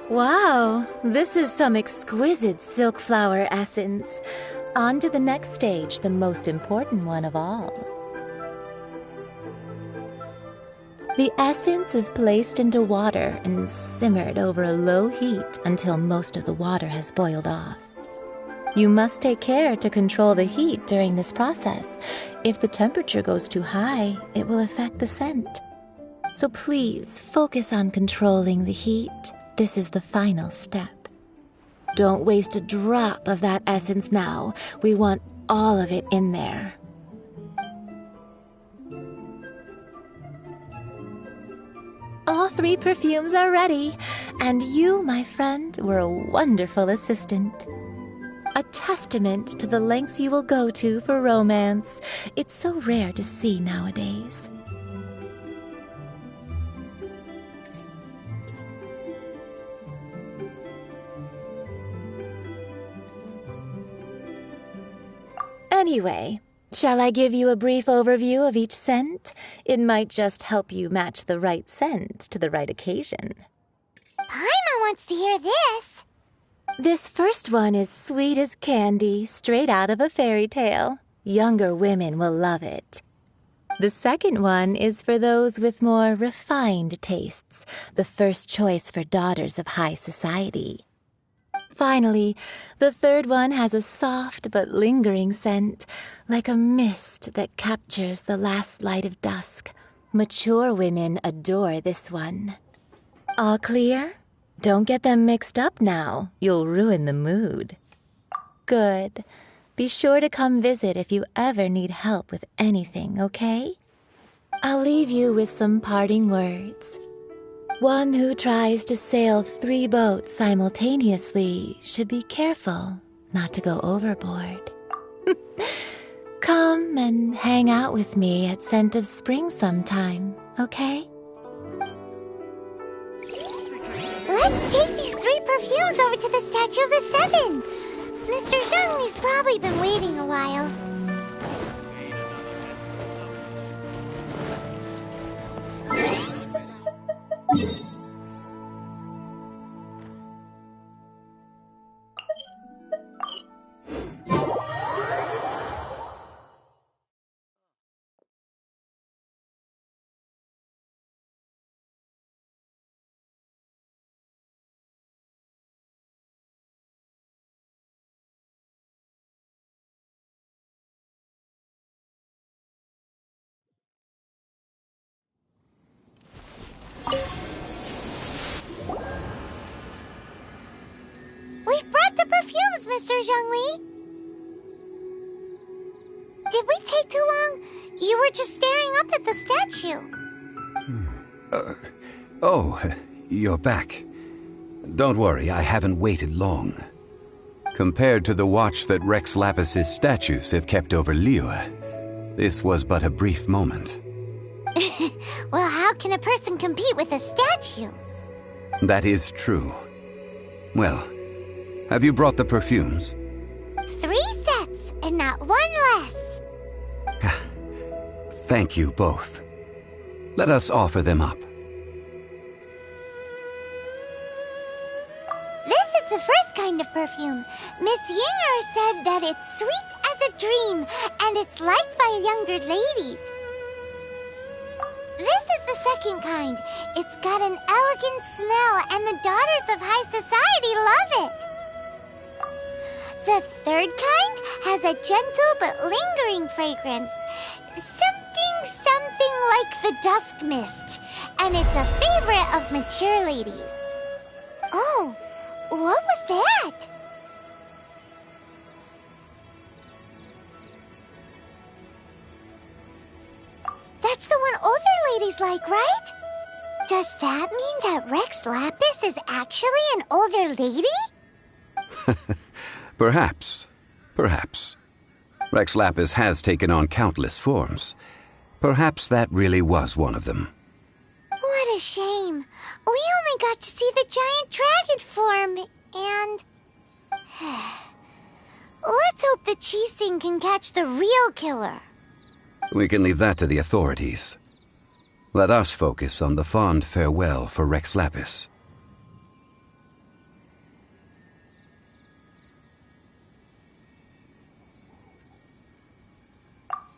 Wow, this is some exquisite silk flower essence. On to the next stage, the most important one of all. The essence is placed into water and simmered over a low heat until most of the water has boiled off. You must take care to control the heat during this process. If the temperature goes too high, it will affect the scent. So please focus on controlling the heat. This is the final step. Don't waste a drop of that essence now. We want all of it in there. All three perfumes are ready, and you, my friend, were a wonderful assistant. A testament to the lengths you will go to for romance. It's so rare to see nowadays. Anyway, shall I give you a brief overview of each scent? It might just help you match the right scent to the right occasion. Paimon wants to hear this. This first one is sweet as candy, straight out of a fairy tale. Younger women will love it. The second one is for those with more refined tastes, the first choice for daughters of high society. Finally, the third one has a soft but lingering scent, like a mist that captures the last light of dusk. Mature women adore this one. All clear? Don't get them mixed up now. You'll ruin the mood. Good. Be sure to come visit if you ever need help with anything, okay? I'll leave you with some parting words. One who tries to sail 3 boats simultaneously should be careful not to go overboard. Come and hang out with me at Scent of Spring sometime, okay? Let's take these 3 perfumes over to the Statue of the Seven. Mr. Zhongli's probably been waiting a while. We've brought the perfumes, Mr. Zhongli. Did we take too long? You were just staring up at the statue. Oh, you're back. Don't worry, I haven't waited long. Compared to the watch that Rex Lapis's statues have kept over Liyue, this was but a brief moment. Well, how can a person compete with a statue? That is true. Well, have you brought the perfumes? 3 sets, and not 1 less. Thank you both. Let us offer them up. This is the first kind of perfume. Miss Yinger said that it's sweet as a dream, and it's liked by younger ladies. This is the second kind. It's got an elegant smell, and the daughters of high society love it. The third kind has a gentle but lingering fragrance. Something like the dusk mist. And it's a favorite of mature ladies. Oh, what was that? That's the one older ladies like, right? Does that mean that Rex Lapis is actually an older lady? Perhaps. Rex Lapis has taken on countless forms. Perhaps that really was one of them. What a shame. We only got to see the giant dragon form, and... Let's hope the Qixing can catch the real killer. We can leave that to the authorities. Let us focus on the fond farewell for Rex Lapis.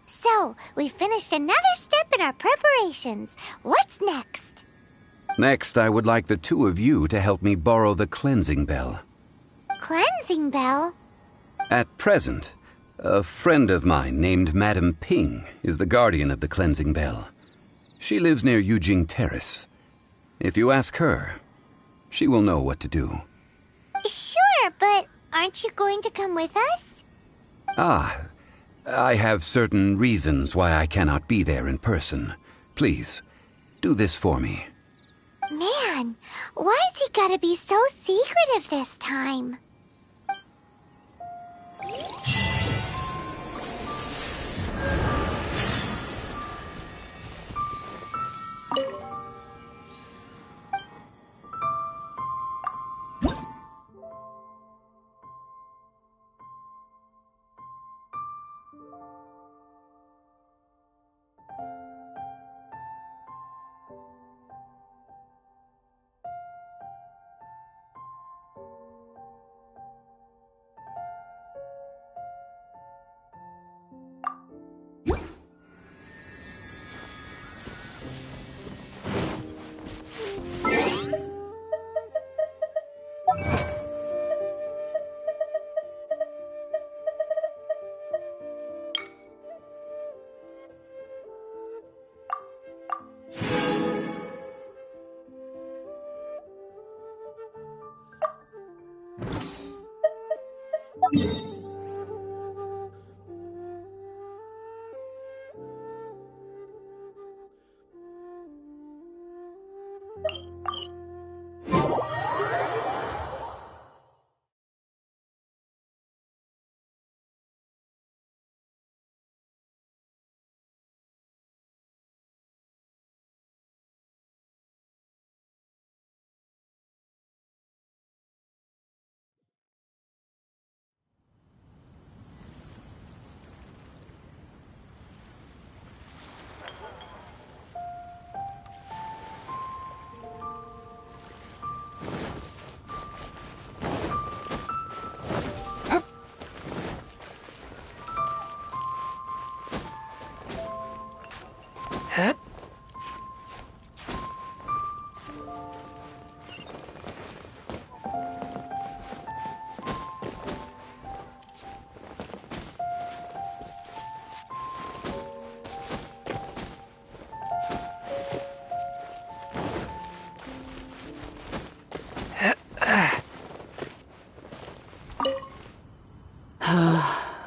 So, we finished another step in our preparations. What's next? Next, I would like the 2 of you to help me borrow the cleansing bell. Cleansing bell? At present, a friend of mine named Madame Ping is the guardian of the cleansing bell. She lives near Yujing Terrace. If you ask her, she will know what to do. Sure, but aren't you going to come with us? Ah, I have certain reasons why I cannot be there in person. Please, do this for me. Man, why's he gotta be so secretive this time?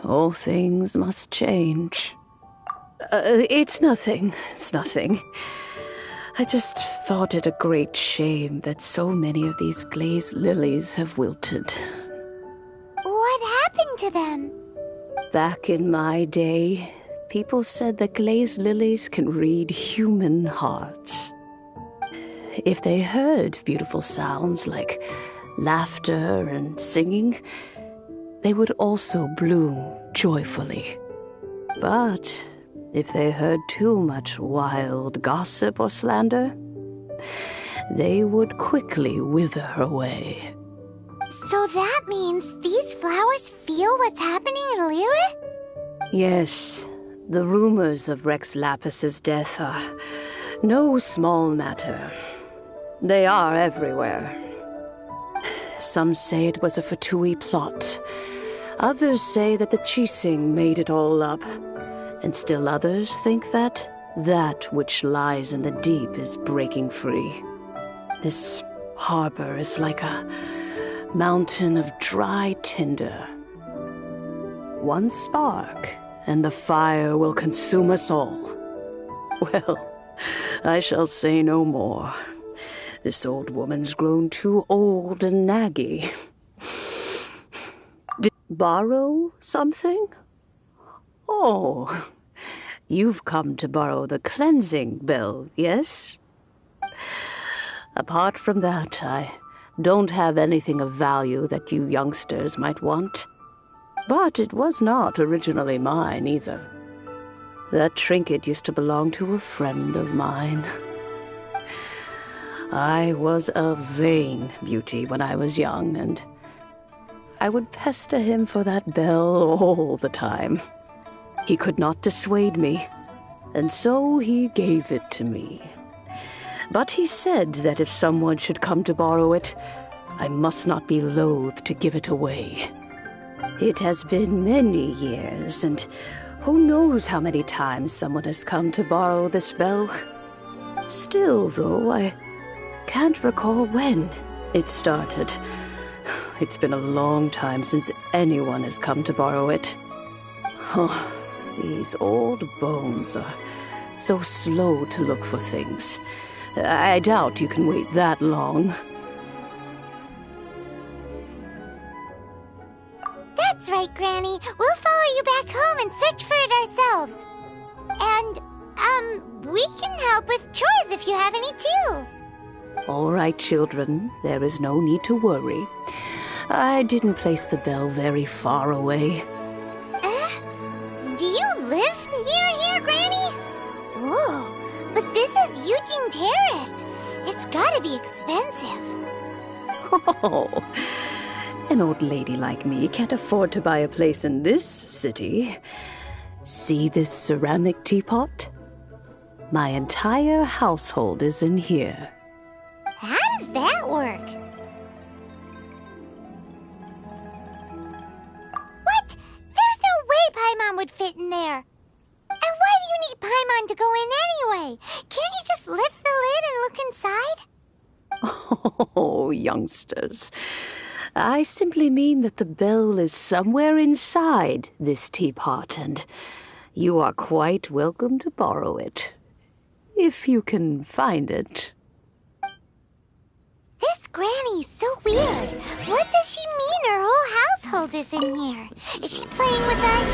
All things must change. It's nothing. It's nothing. I just thought it a great shame that so many of these glazed lilies have wilted. What happened to them? Back in my day, people said that glazed lilies can read human hearts. If they heard beautiful sounds like laughter and singing, they would also bloom joyfully. But if they heard too much wild gossip or slander, they would quickly wither away. So that means these flowers feel what's happening in Liyue? Yes, the rumors of Rex Lapus's death are no small matter. They are everywhere. Some say it was a Fatui plot. Others say that the Chising made it all up. And still others think that that which lies in the deep is breaking free. This harbor is like a mountain of dry tinder. One spark, and the fire will consume us all. Well, I shall say no more. This old woman's grown too old and naggy. Did you borrow something? Oh, you've come to borrow the cleansing bell, yes? Apart from that, I don't have anything of value that you youngsters might want. But it was not originally mine, either. That trinket used to belong to a friend of mine. I was a vain beauty when I was young, and I would pester him for that bell all the time. He could not dissuade me, and so he gave it to me. But he said that if someone should come to borrow it, I must not be loath to give it away. It has been many years, and who knows how many times someone has come to borrow this bell. Still, though, I can't recall when it started. It's been a long time since anyone has come to borrow it. Oh, these old bones are so slow to look for things. I doubt you can wait that long. That's right, Granny. We'll follow you back home and search for it ourselves. And, we can help with chores if you have any too. All right, children. There is no need to worry. I didn't place the bell very far away. Do you live near here, Granny? Whoa, but this is Eugene Terrace. It's gotta be expensive. Oh, an old lady like me can't afford to buy a place in this city. See this ceramic teapot? My entire household is in here. How does that work? What? There's no way Paimon would fit in there. And why do you need Paimon to go in anyway? Can't you just lift the lid and look inside? Oh, youngsters. I simply mean that the bell is somewhere inside this teapot, and you are quite welcome to borrow it. If you can find it. This granny's so weird. What does she mean her whole household is in here? Is she playing with us?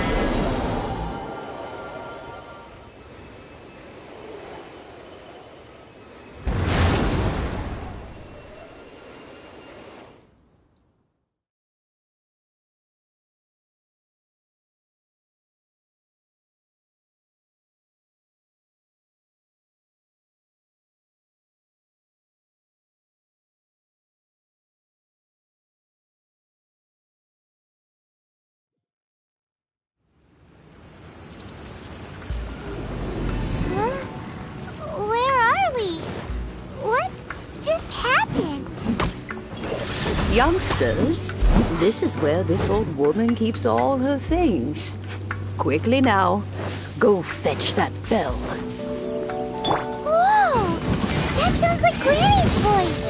Youngsters, this is where this old woman keeps all her things. Quickly now, go fetch that bell. Whoa! That sounds like Granny's voice!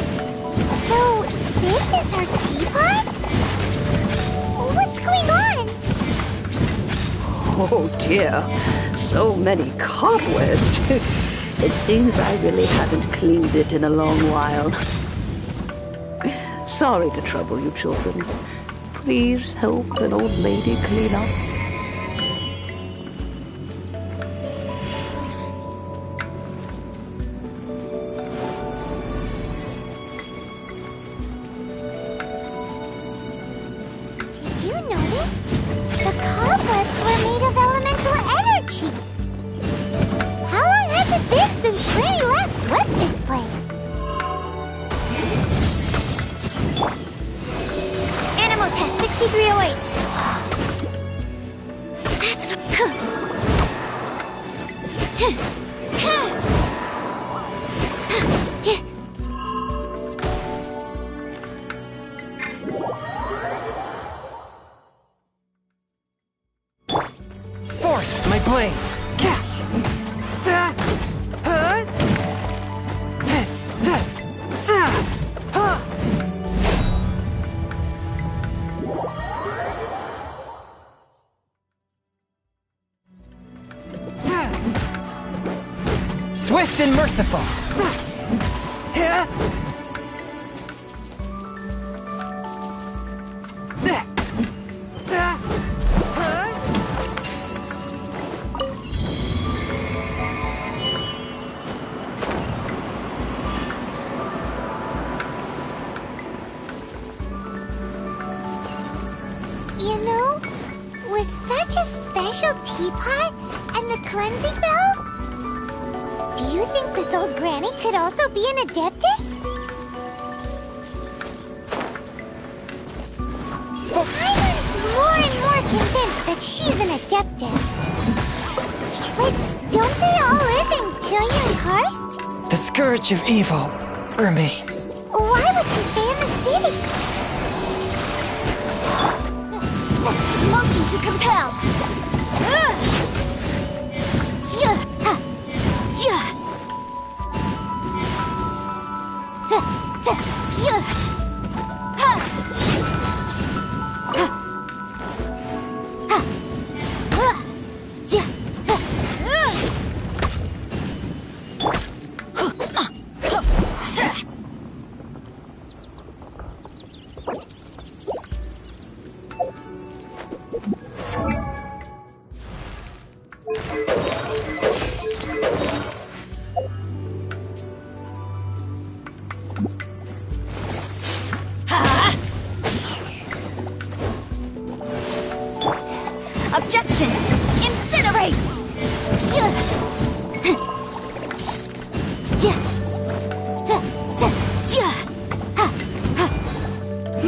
So, this is her teapot? What's going on? Oh dear, so many cobwebs. It seems I really haven't cleaned it in a long while. Sorry to trouble you, children. Please help an old lady clean up. Did you notice? The cobwebs were made of elemental energy. How long has it been since Granny last swept this place? Test 6308. That's not good. Fourth, my blade. Swift and merciful. You know, with such a special teapot and the cleansing bell, do you think this old granny could also be an adeptus? I'm more and more convinced that she's an adeptus. But don't they all live in Julian Karst? The scourge of evil remains. Why would she stay in the city? Motion to compel. Objection! Incinerate!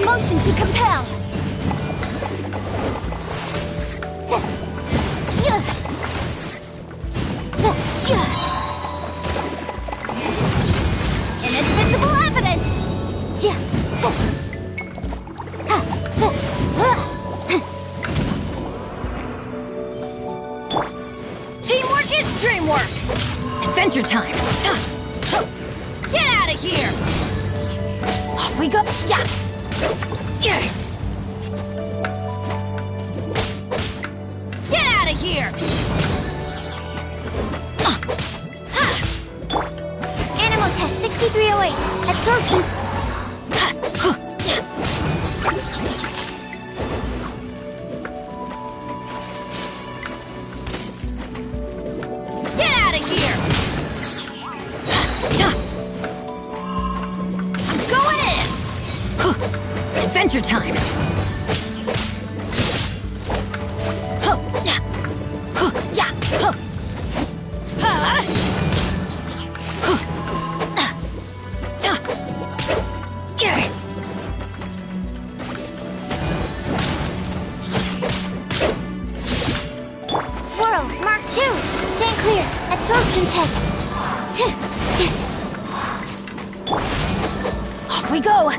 Motion to compel! Inadmissible evidence! Teamwork is dreamwork! Adventure time! Get out of here! Off we go! Yeah! Get out of here! Animal test 6308. Absorption. Get out of here! I'm going in! Adventure time! Swirl, Mark 2. Stand clear. Absorption test. Off we go!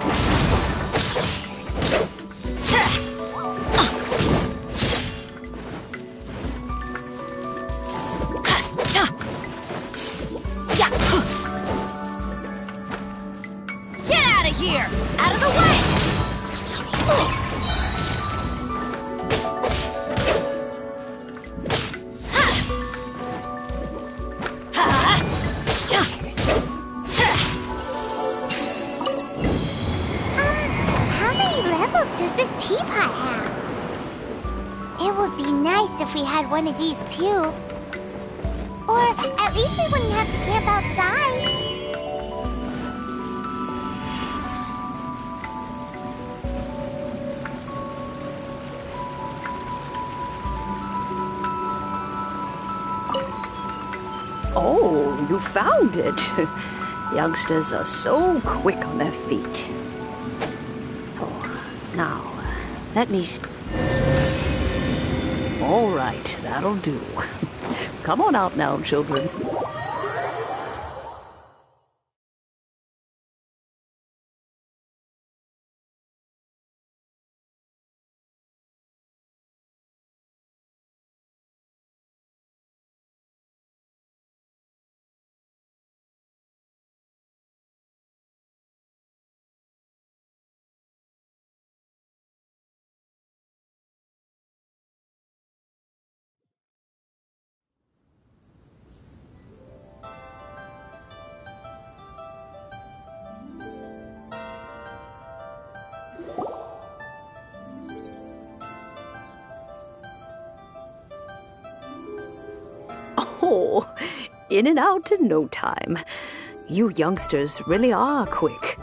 Get out of here! Out of the way! How many levels does this teapot have? It would be nice if we had one of these too. Or at least we wouldn't have to camp outside. Oh, you found it. Youngsters are so quick on their feet. Oh, now, let me... All right, that'll do. Come on out now, children. Oh, in and out in no time. You youngsters really are quick.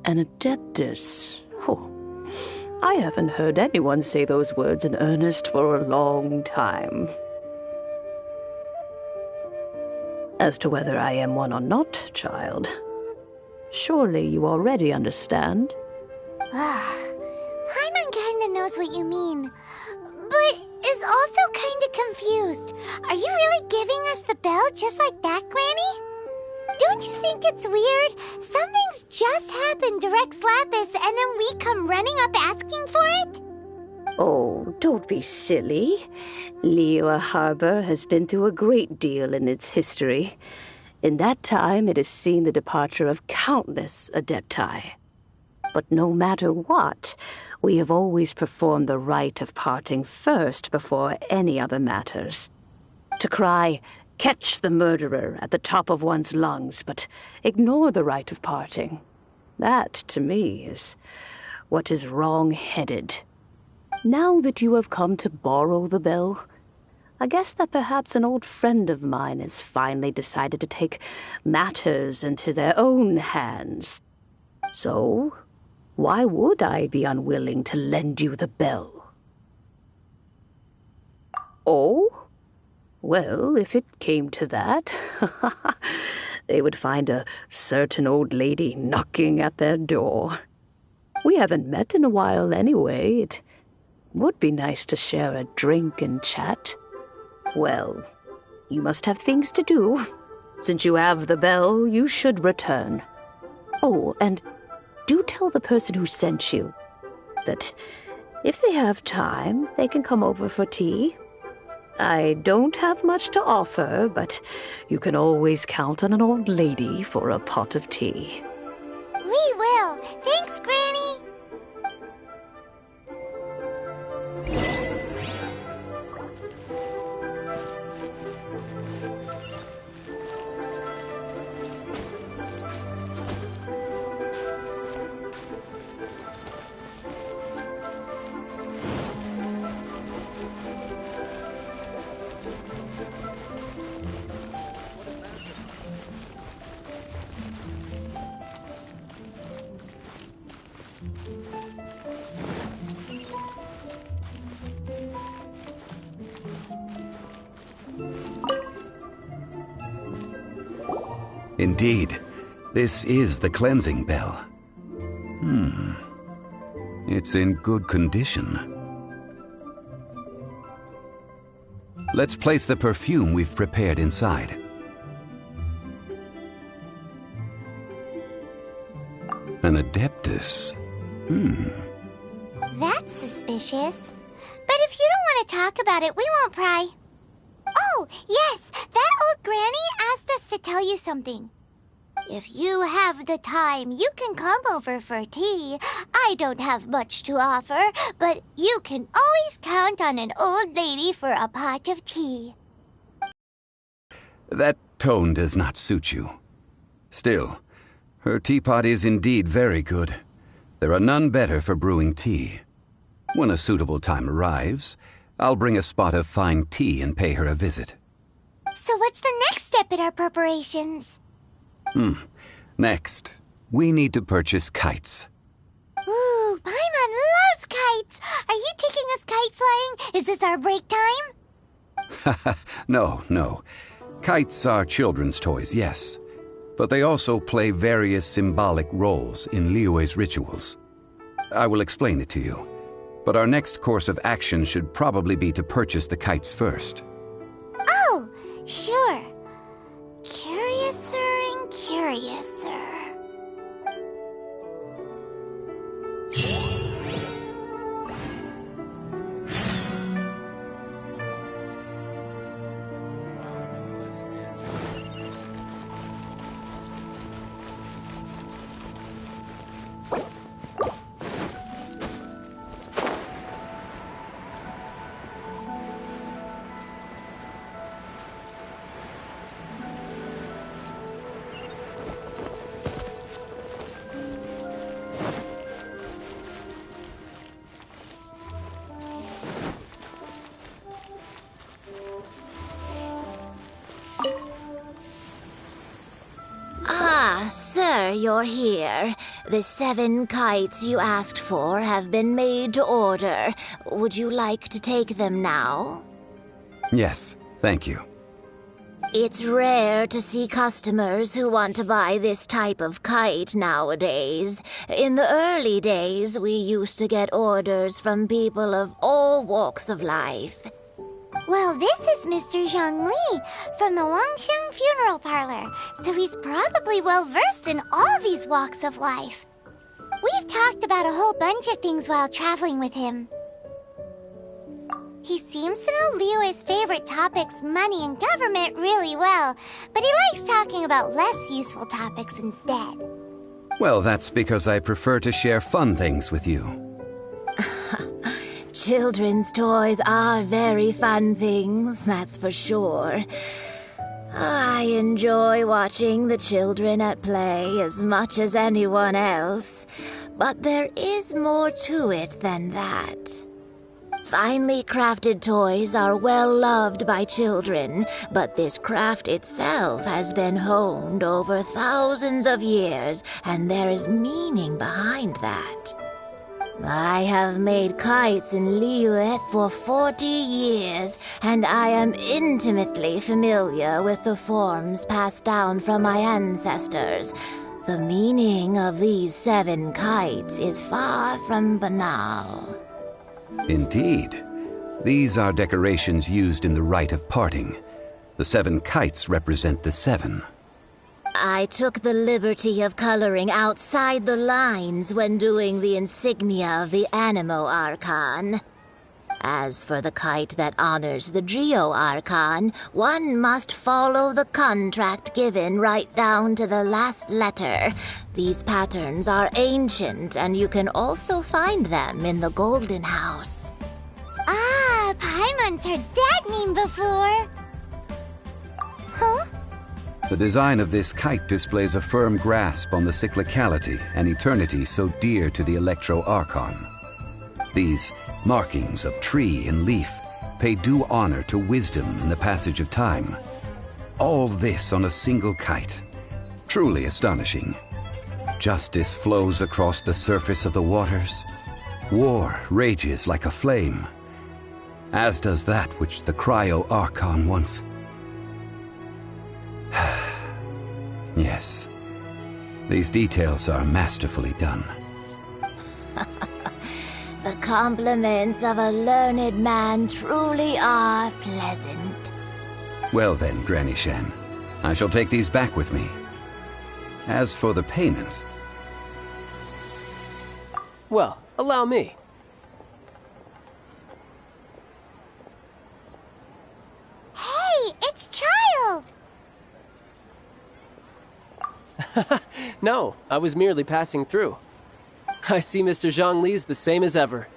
An adeptus. Oh, I haven't heard anyone say those words in earnest for a long time. As to whether I am one or not, child, surely you already understand. Paimon kinda knows what you mean, but is also kinda confused. Are you really giving us the bell just like that, Granny? Don't you think it's weird? Something's just happened to Rex Lapis and then we come running up asking for it? Oh, don't be silly. Liyue Harbor has been through a great deal in its history. In that time, it has seen the departure of countless adepti. But no matter what, we have always performed the rite of parting first before any other matters. To cry, "Catch the murderer," at the top of one's lungs, but ignore the rite of parting. That, to me, is what is wrong-headed. Now that you have come to borrow the bell, I guess that perhaps an old friend of mine has finally decided to take matters into their own hands. So, why would I be unwilling to lend you the bell? Oh? Well, if it came to that, they would find a certain old lady knocking at their door. We haven't met in a while anyway. It would be nice to share a drink and chat. Well, you must have things to do. Since you have the bell, you should return. Oh, and do tell the person who sent you that if they have time, they can come over for tea. I don't have much to offer, but you can always count on an old lady for a pot of tea. We will. Thanks, Granny. Indeed, this is the cleansing bell. It's in good condition. Let's place the perfume we've prepared inside. An adeptus. That's suspicious. But if you don't want to talk about it, we won't pry. Oh, yes, that old granny asked us to tell you something. If you have the time, you can come over for tea. I don't have much to offer, but you can always count on an old lady for a pot of tea. That tone does not suit you. Still, her teapot is indeed very good. There are none better for brewing tea. When a suitable time arrives, I'll bring a spot of fine tea and pay her a visit. So what's the next step in our preparations? Next, we need to purchase kites. Ooh, Paimon loves kites! Are you taking us kite flying? Is this our break time? No. Kites are children's toys, yes. But they also play various symbolic roles in Liyue's rituals. I will explain it to you. But our next course of action should probably be to purchase the kites first. Oh, sure. Curiouser and curiouser. Sir, you're here. The 7 kites you asked for have been made to order. Would you like to take them now? Yes, thank you. It's rare to see customers who want to buy this type of kite nowadays. In the early days, we used to get orders from people of all walks of life. Well, this is Mr. Zhongli from the Wangsheng Funeral Parlor, so he's probably well-versed in all these walks of life. We've talked about a whole bunch of things while traveling with him. He seems to know Liyue's favorite topics, money and government, really well, but he likes talking about less useful topics instead. Well, that's because I prefer to share fun things with you. Children's toys are very fun things, that's for sure. I enjoy watching the children at play as much as anyone else, but there is more to it than that. Finely crafted toys are well loved by children, but this craft itself has been honed over thousands of years, and there is meaning behind that. I have made kites in Liyue for 40 years, and I am intimately familiar with the forms passed down from my ancestors. The meaning of these 7 kites is far from banal. Indeed. These are decorations used in the rite of parting. The 7 kites represent the 7. I took the liberty of coloring outside the lines when doing the insignia of the Animo Archon. As for the kite that honors the Geo Archon, one must follow the contract given right down to the last letter. These patterns are ancient, and you can also find them in the Golden House. Ah, Paimon's heard that name before. Huh? The design of this kite displays a firm grasp on the cyclicality and eternity so dear to the Electro Archon. These markings of tree and leaf pay due honor to wisdom in the passage of time. All this on a single kite. Truly astonishing. Justice flows across the surface of the waters. War rages like a flame. As does that which the Cryo Archon once... Yes. These details are masterfully done. The compliments of a learned man truly are pleasant. Well then, Granny Shan, I shall take these back with me. As for the payment... Well, allow me. Hey, it's Child! No, I was merely passing through. I see Mr. Zhongli's the same as ever.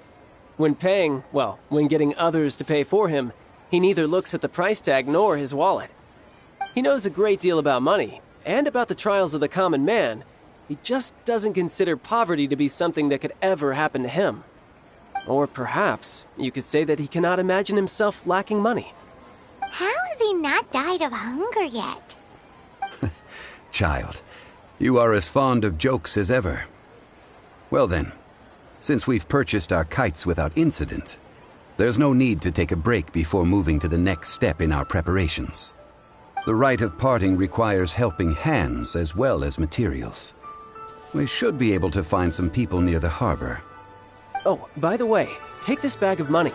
When paying, well, when getting others to pay for him, he neither looks at the price tag nor his wallet. He knows a great deal about money, and about the trials of the common man. He just doesn't consider poverty to be something that could ever happen to him. Or perhaps you could say that he cannot imagine himself lacking money. How has he not died of hunger yet? Child, you are as fond of jokes as ever. Well then, since we've purchased our kites without incident, there's no need to take a break before moving to the next step in our preparations. The rite of parting requires helping hands as well as materials. We should be able to find some people near the harbor. Oh, by the way, take this bag of money.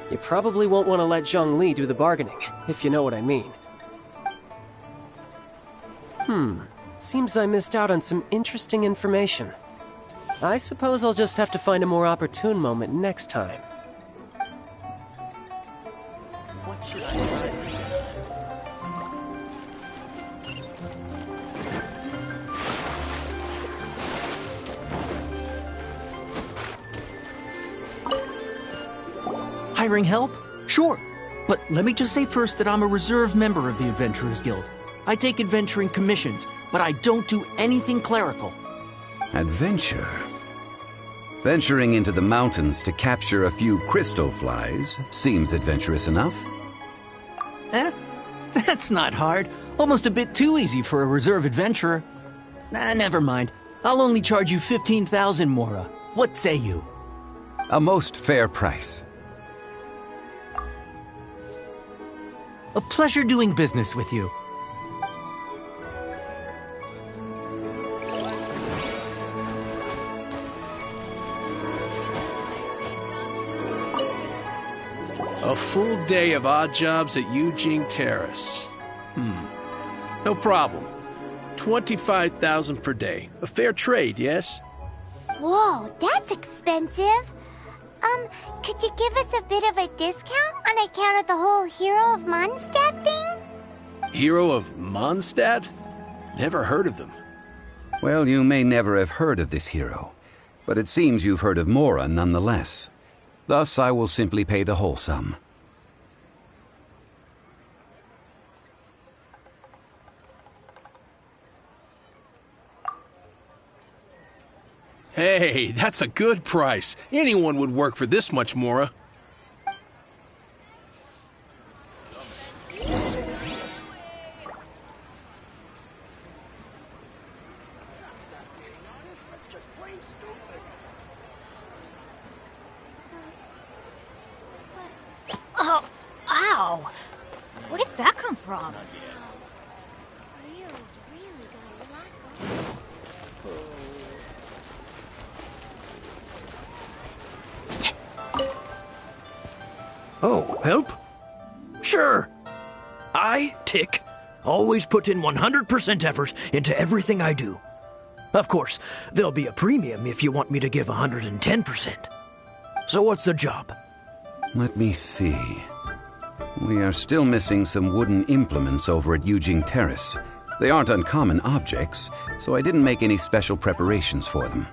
You probably won't want to let Zhongli do the bargaining, if you know what I mean. Seems I missed out on some interesting information. I suppose I'll just have to find a more opportune moment next time. What should I try this time? Hiring help? Sure. But let me just say first that I'm a reserve member of the Adventurers Guild. I take adventuring commissions, but I don't do anything clerical. Adventure? Venturing into the mountains to capture a few crystal flies seems adventurous enough. That's not hard. Almost a bit too easy for a reserve adventurer. Never mind. I'll only charge you 15,000 Mora. What say you? A most fair price. A pleasure doing business with you. A full day of odd jobs at Yujing Terrace. No problem. 25,000 per day. A fair trade, yes? Whoa, that's expensive. Could you give us a bit of a discount on account of the whole Hero of Mondstadt thing? Hero of Mondstadt? Never heard of them. Well, you may never have heard of this hero, but it seems you've heard of Mora nonetheless. Thus, I will simply pay the whole sum. Hey, that's a good price. Anyone would work for this much, Mora. Oh, ow! Where did that come from? Oh, help? Sure. I, Tick, always put in 100% effort into everything I do. Of course, there'll be a premium if you want me to give 110%. So what's the job? Let me see. We are still missing some wooden implements over at Yujing Terrace. They aren't uncommon objects, so I didn't make any special preparations for them.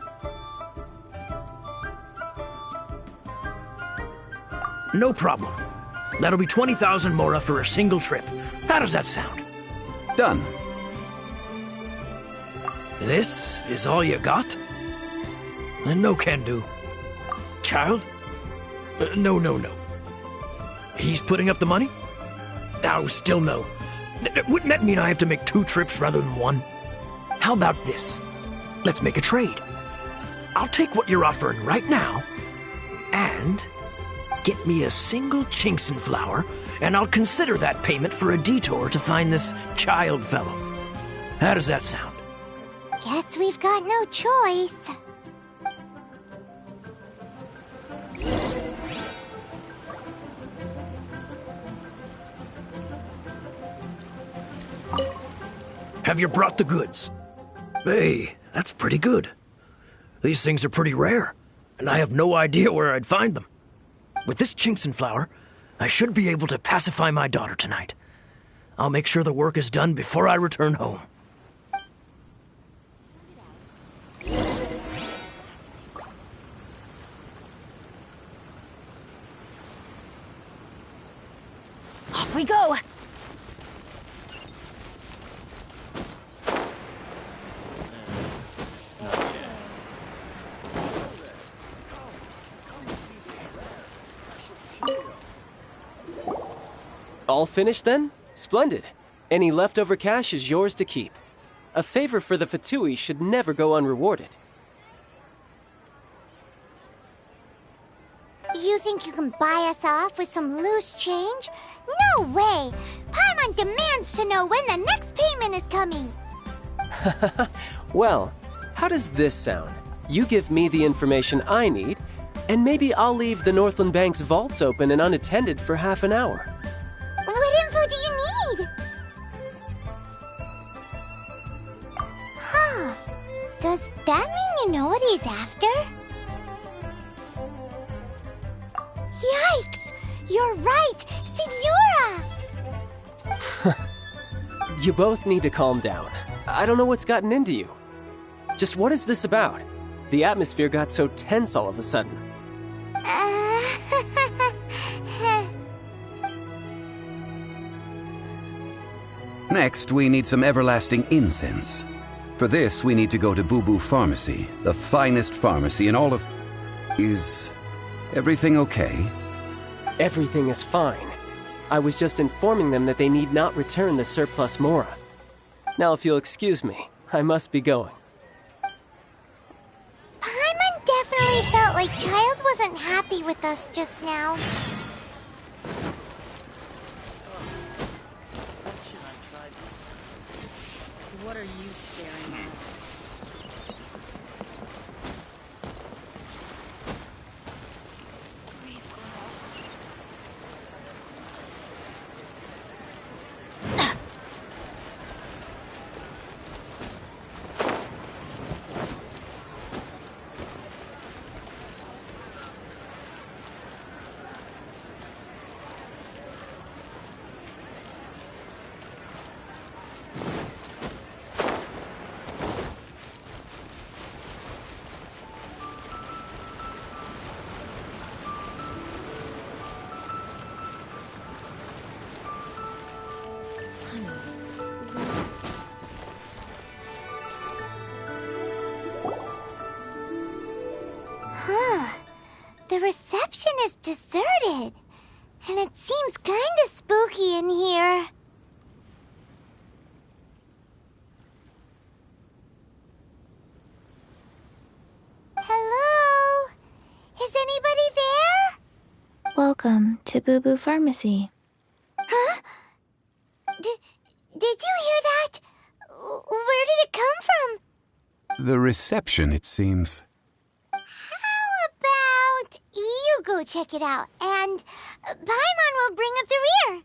No problem. That'll be 20,000 Mora for a single trip. How does that sound? Done. This is all you got? No can do. Child? No. He's putting up the money? Oh, still no. Wouldn't that mean I have to make 2 trips rather than 1? How about this? Let's make a trade. I'll take what you're offering right now, and get me a single Chinxin flower, and I'll consider that payment for a detour to find this child fellow. How does that sound? Guess we've got no choice. Have you brought the goods? Hey, that's pretty good. These things are pretty rare, and I have no idea where I'd find them. With this Chinxin flower, I should be able to pacify my daughter tonight. I'll make sure the work is done before I return home. Off we go! All finished then? Splendid. Any leftover cash is yours to keep. A favor for the Fatui should never go unrewarded. You think you can buy us off with some loose change? No way! Paimon demands to know when the next payment is coming! Well, how does this sound? You give me the information I need, and maybe I'll leave the Northland Bank's vaults open and unattended for half an hour. What info do you need? Huh. Does that mean you know what he's after? Yikes! You're right! Signora! You both need to calm down. I don't know what's gotten into you. Just what is this about? The atmosphere got so tense all of a sudden. Next, we need some everlasting incense. For this, we need to go to Boo Boo Pharmacy, the finest pharmacy in all of... Is everything okay? Everything is fine. I was just informing them that they need not return the surplus Mora. Now, if you'll excuse me, I must be going. like Child wasn't happy with us just now. What are you staring at? The reception is deserted, and it seems kinda spooky in here. Hello? Is anybody there? Welcome to Boo Boo Pharmacy. Huh? Did you hear that? Where did it come from? The reception, it seems. How about you go check it out, and Paimon will bring up the rear.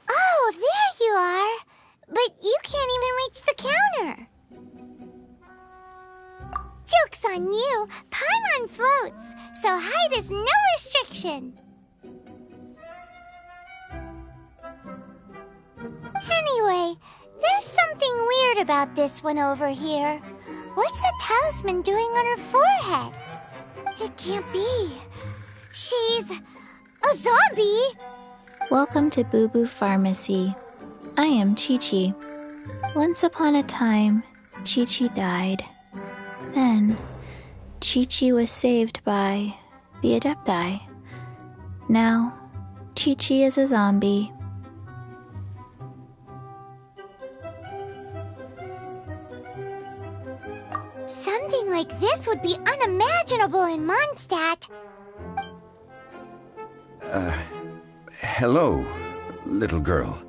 Oh, there you are. But you can't even reach the counter. Joke's on you. Paimon floats, so height is no restriction. Anyway, there's something weird about this one over here. What's the talisman doing on her forehead? It can't be. She's a zombie. Welcome to Boo Boo Pharmacy. I am Chi-Chi. Once upon a time, Chi-Chi died. Then, Chi-Chi was saved by the Adepti. Now, Chi-Chi is a zombie. Something like this would be unimaginable in Mondstadt. Hello, little girl.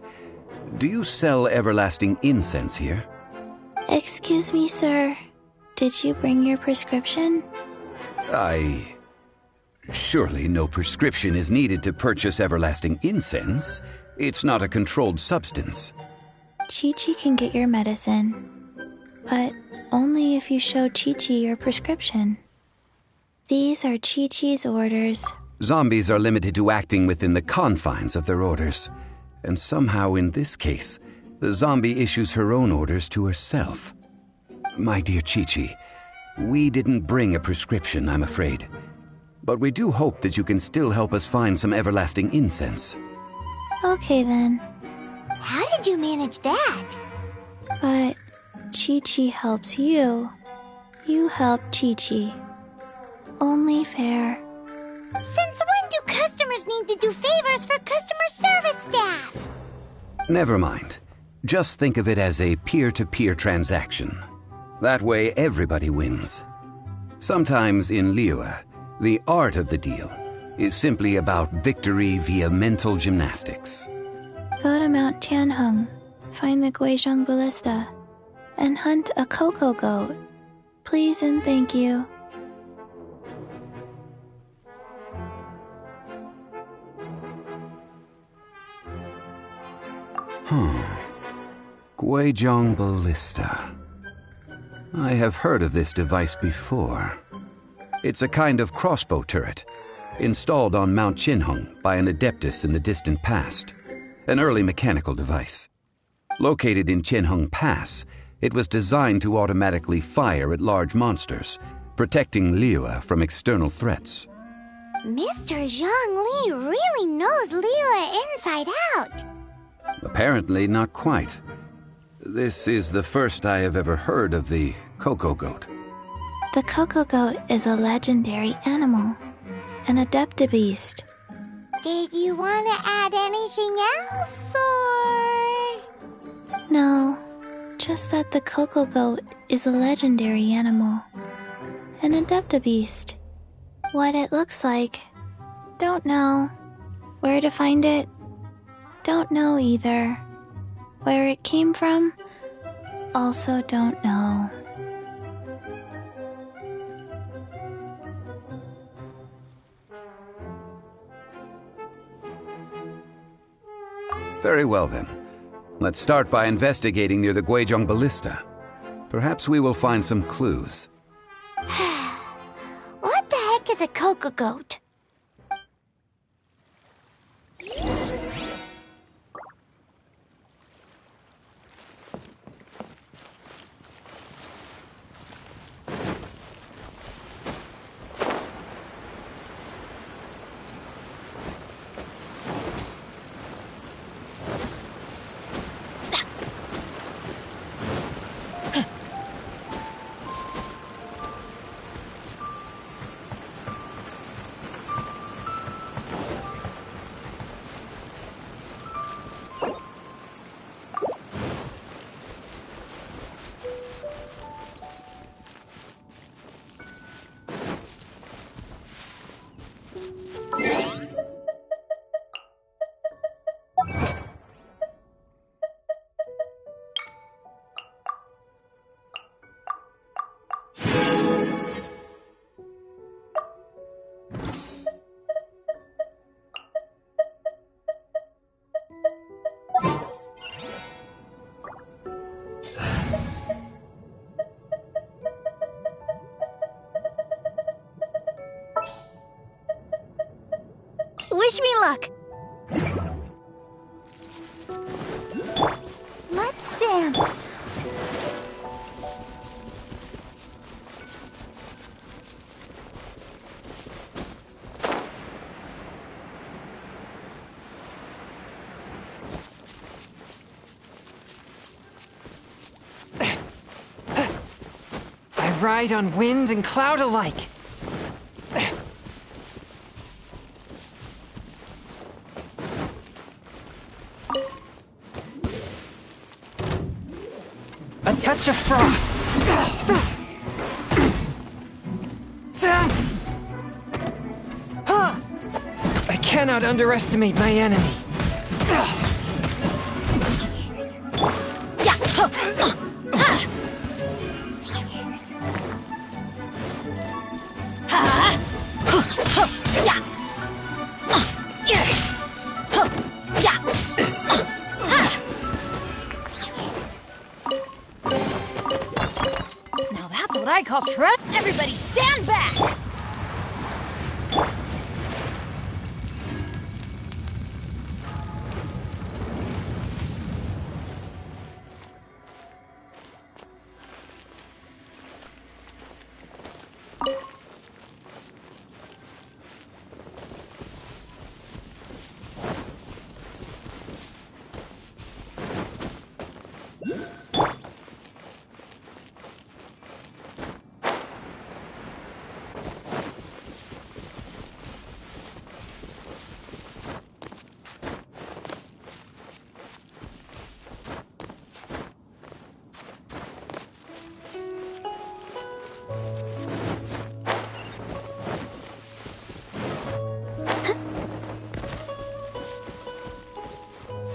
Do you sell everlasting incense here? Excuse me, sir. Did you bring your prescription? Surely no prescription is needed to purchase everlasting incense. It's not a controlled substance. Chi-Chi can get your medicine, but only if you show Chi-Chi your prescription. These are Chi-Chi's orders. Zombies are limited to acting within the confines of their orders. And somehow in this case, the zombie issues her own orders to herself. My dear Chi-Chi, we didn't bring a prescription, I'm afraid. But we do hope that you can still help us find some everlasting incense. Okay then. How did you manage that? But Chi-Chi helps you. You help Chi-Chi. Only fair. Since when do customers need to do favors for customer service staff? Never mind. Just think of it as a peer-to-peer transaction. That way everybody wins. Sometimes in Liyue, the art of the deal is simply about victory via mental gymnastics. Go to Mount Tianheng, find the Guizhong Ballista, and hunt a cocoa goat. Please and thank you. Guizhong Ballista. I have heard of this device before. It's a kind of crossbow turret, installed on Mount Qinheng by an adeptus in the distant past. An early mechanical device. Located in Qinheng Pass, it was designed to automatically fire at large monsters, protecting Liyue from external threats. Mr. Zhang Li really knows Liyue inside out. Apparently not quite. This is the first I have ever heard of the Cocoa Goat. The Cocoa Goat is a legendary animal, an adeptabeast. Did you want to add anything else, or...? No, just that the Cocoa Goat is a legendary animal, an adeptabeast. What it looks like, don't know. Where to find it, don't know either. Where it came from, also don't know. Very well then. Let's start by investigating near the Guizhong Ballista. Perhaps we will find some clues. What the heck is a Cocoa Goat? Wish me luck! Let's dance. I ride on wind and cloud alike. A touch of frost. I cannot underestimate my enemy. Now that's what I call trap. Everybody stand back!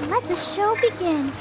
Let the show begin.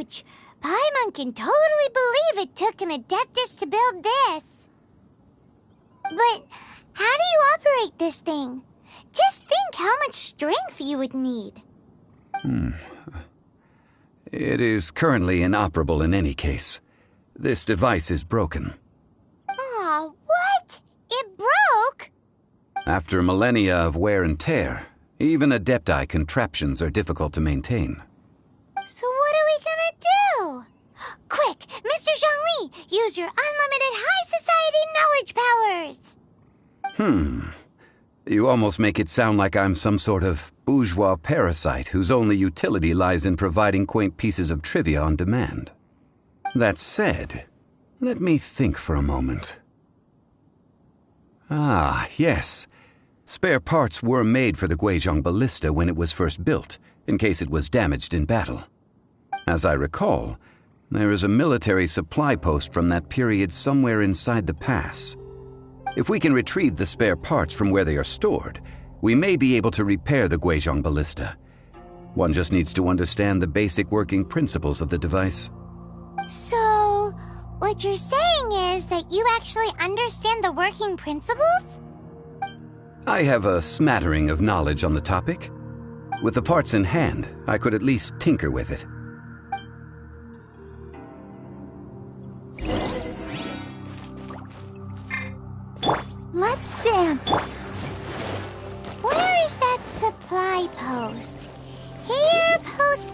huge. Paimon can totally believe it took an Adeptus to build this. But how do you operate this thing? Just think how much strength you would need. It is currently inoperable in any case. This device is broken. Aw, what? It broke? After millennia of wear and tear, even Adepti contraptions are difficult to maintain. So what are we gonna do? Quick, Mr. Zhongli, use your unlimited high society knowledge powers! You almost make it sound like I'm some sort of bourgeois parasite whose only utility lies in providing quaint pieces of trivia on demand. That said, let me think for a moment. Ah, yes. Spare parts were made for the Guizhong Ballista when it was first built, in case it was damaged in battle. As I recall, there is a military supply post from that period somewhere inside the pass. If we can retrieve the spare parts from where they are stored, we may be able to repair the Guizhong Ballista. One just needs to understand the basic working principles of the device. So, what you're saying is that you actually understand the working principles? I have a smattering of knowledge on the topic. With the parts in hand, I could at least tinker with it. Let's dance. Where is that supply post? Here, post.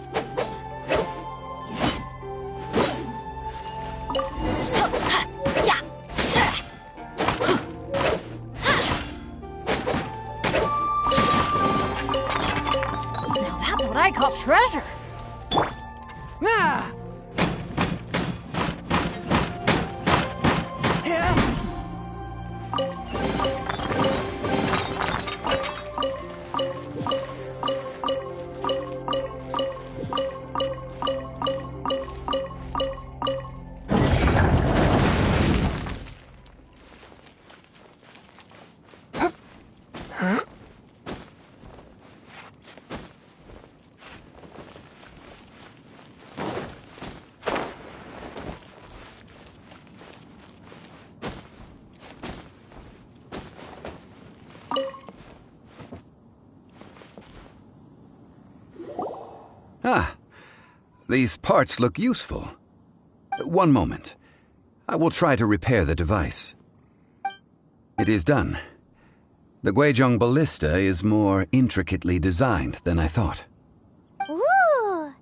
Now that's what I call treasure. Ah! Ah, these parts look useful. One moment. I will try to repair the device. It is done. The Guizhong Ballista is more intricately designed than I thought. Ooh!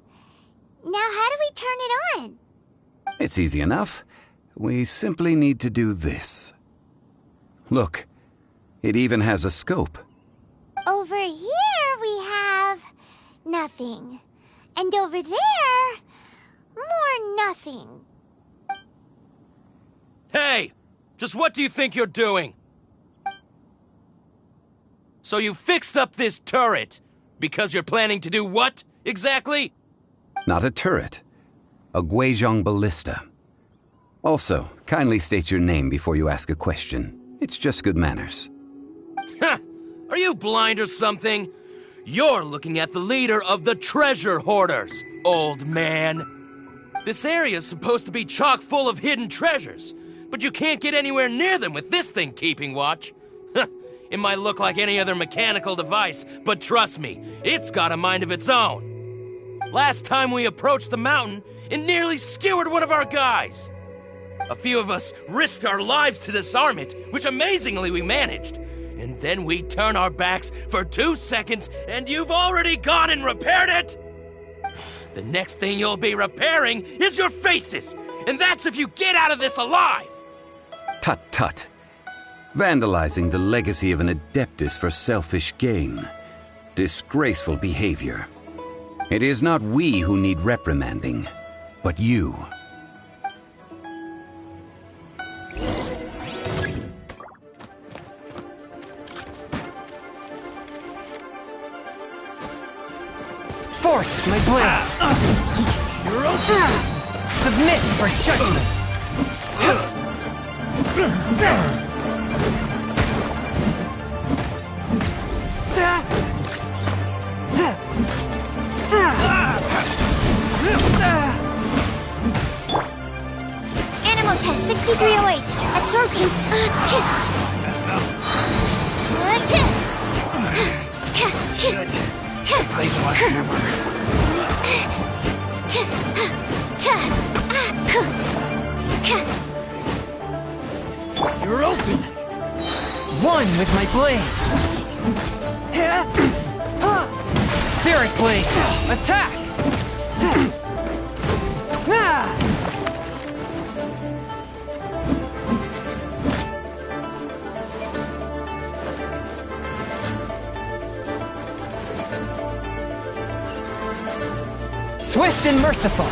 Now how do we turn it on? It's easy enough. We simply need to do this. Look, it even has a scope. Over here we have nothing. And over there, more nothing. Hey! Just what do you think you're doing? So you fixed up this turret because you're planning to do what, exactly? Not a turret. A Guizhong Ballista. Also, kindly state your name before you ask a question. It's just good manners. Ha! Are you blind or something? You're looking at the leader of the treasure hoarders, old man. This area's supposed to be chock full of hidden treasures, but you can't get anywhere near them with this thing keeping watch. It might look like any other mechanical device, but trust me, it's got a mind of its own. Last time we approached the mountain, it nearly skewered one of our guys. A few of us risked our lives to disarm it, which amazingly we managed. And then we turn our backs for 2 seconds, and you've already gone and repaired it? The next thing you'll be repairing is your faces, and that's if you get out of this alive! Tut tut. Vandalizing the legacy of an Adeptus for selfish gain. Disgraceful behavior. It is not we who need reprimanding, but you. Forth, my blade! You're submit for judgment! 6308. Absorption. Place my hammer. You're open! One with my blade! Spirit blade! Attack! Swift and merciful!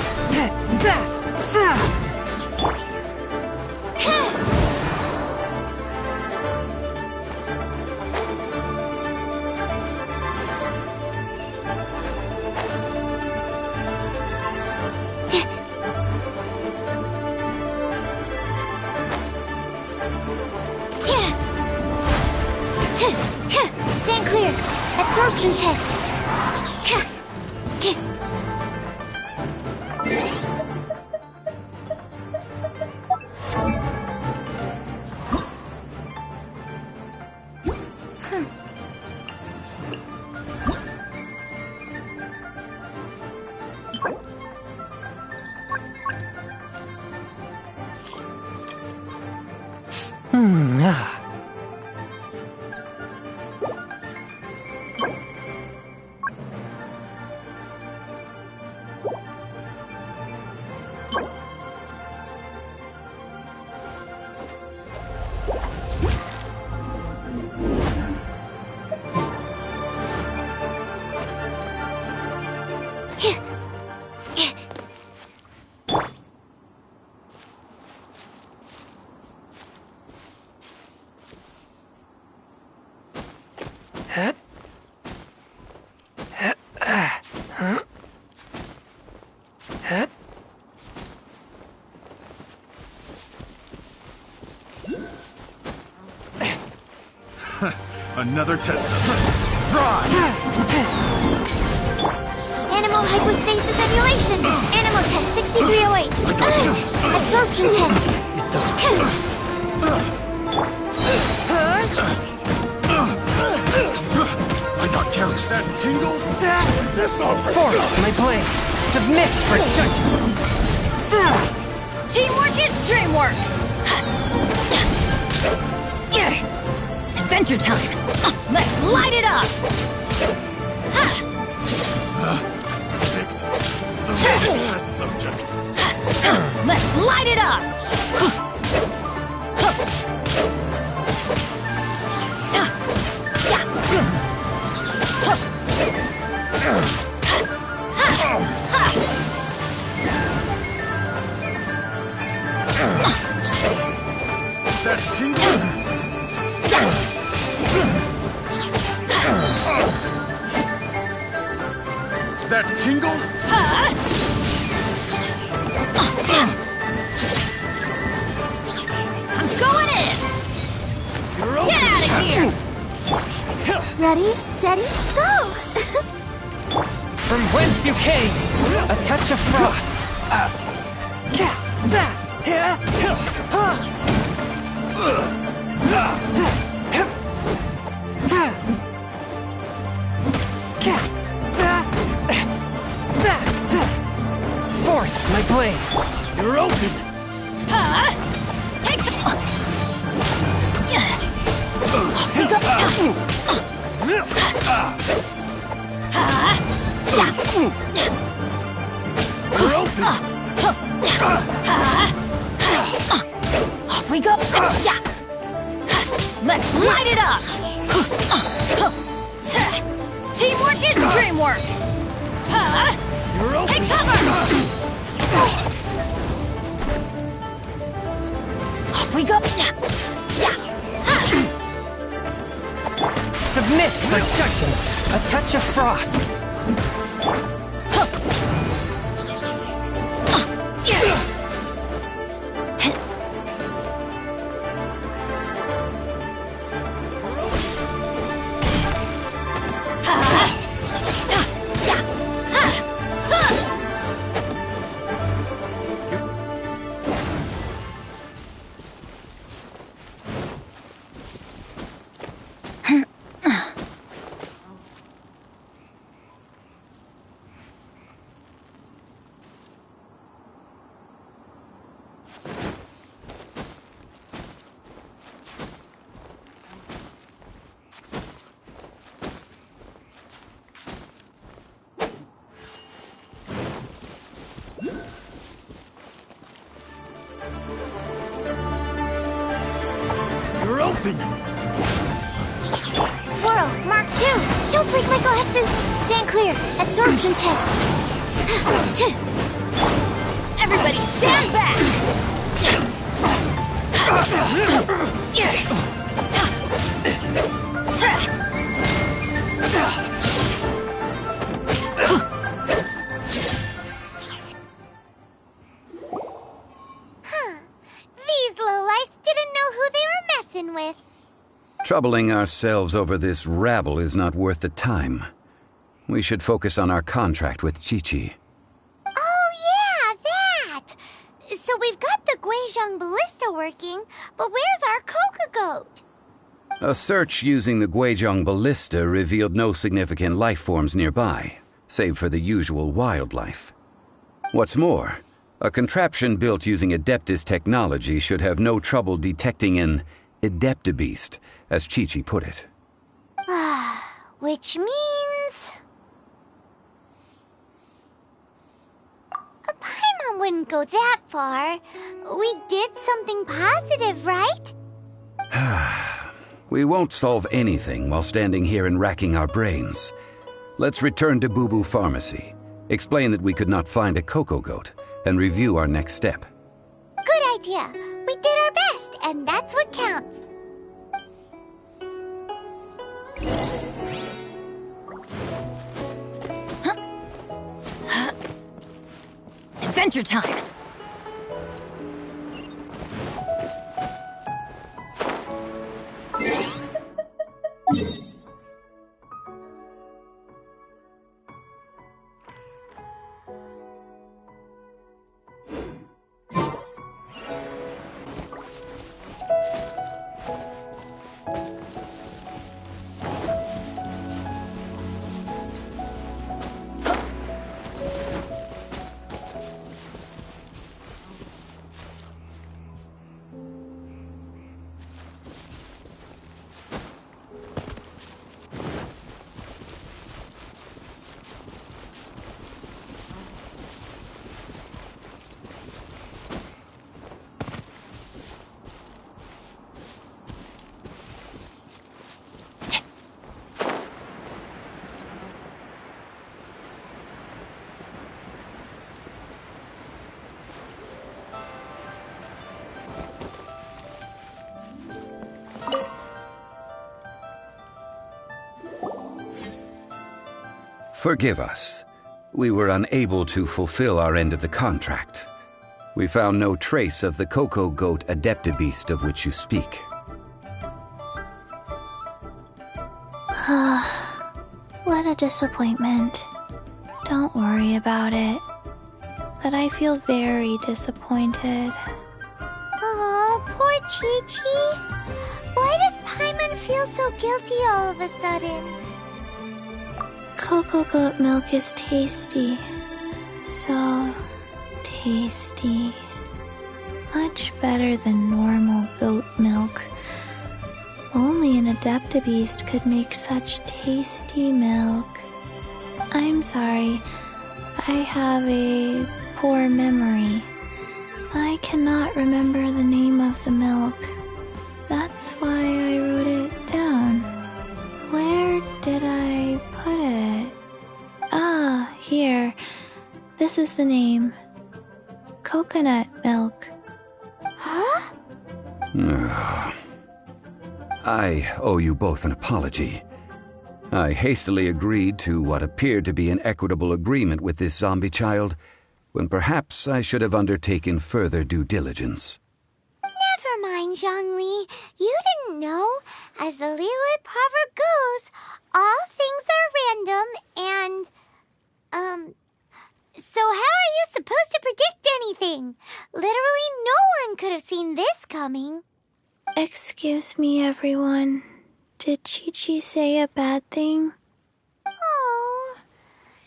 Stand clear. Absorption test. Another test. Animal hypostasis emulation. Animal test 6308. Absorption test. I got careless. That tingle? This already. Force my blade! Submit for judgment! Teamwork is dreamwork! Adventure time! Let's light it up! Subject. Let's light it up! That tingle? That tingle? I'm going in! Get out of here! Ready, steady, go! From whence you came, a touch of frost. Forth my blade. You're open. Take the... You're open. Off we go! Let's light it up! Teamwork is dreamwork! Take cover! Off we go! Submit for judgment. A touch of frost. Don't break my glasses! Stand clear! Absorption test! Everybody stand back! These lowlifes didn't know who they were messing with. Troubling ourselves over this rabble is not worth the time. We should focus on our contract with Chi-Chi. Oh yeah, that! So we've got the Guizhong Ballista working, but where's our Coca Goat? A search using the Guizhong Ballista revealed no significant life forms nearby, save for the usual wildlife. What's more, a contraption built using Adeptus technology should have no trouble detecting an Adeptabeast, as Chi-Chi put it. Which means... Paimon wouldn't go that far. We did something positive, right? We won't solve anything while standing here and racking our brains. Let's return to Boo Boo Pharmacy, explain that we could not find a Coco Goat, and review our next step. Good idea. We did our best, and that's what counts. Adventure time! Forgive us. We were unable to fulfill our end of the contract. We found no trace of the Coco Goat Adeptabeast of which you speak. What a disappointment. Don't worry about it. But I feel very disappointed. Aw, poor Chi-Chi. Why does Paimon feel so guilty all of a sudden? Coco Goat milk is tasty. So tasty. Much better than normal goat milk. Only an Adeptabeast could make such tasty milk. I'm sorry. I have a poor memory. I cannot remember the name of the milk. That's why I wrote it down. Where did I put it? Ah, here. This is the name. Coconut milk. Huh? I owe you both an apology. I hastily agreed to what appeared to be an equitable agreement with this zombie child, when perhaps I should have undertaken further due diligence. Never mind, Zhongli. You didn't know. As the Liyue proverb goes, all things are random and, so how are you supposed to predict anything? Literally no one could have seen this coming. Excuse me, everyone. Did Chi-Chi say a bad thing? Oh,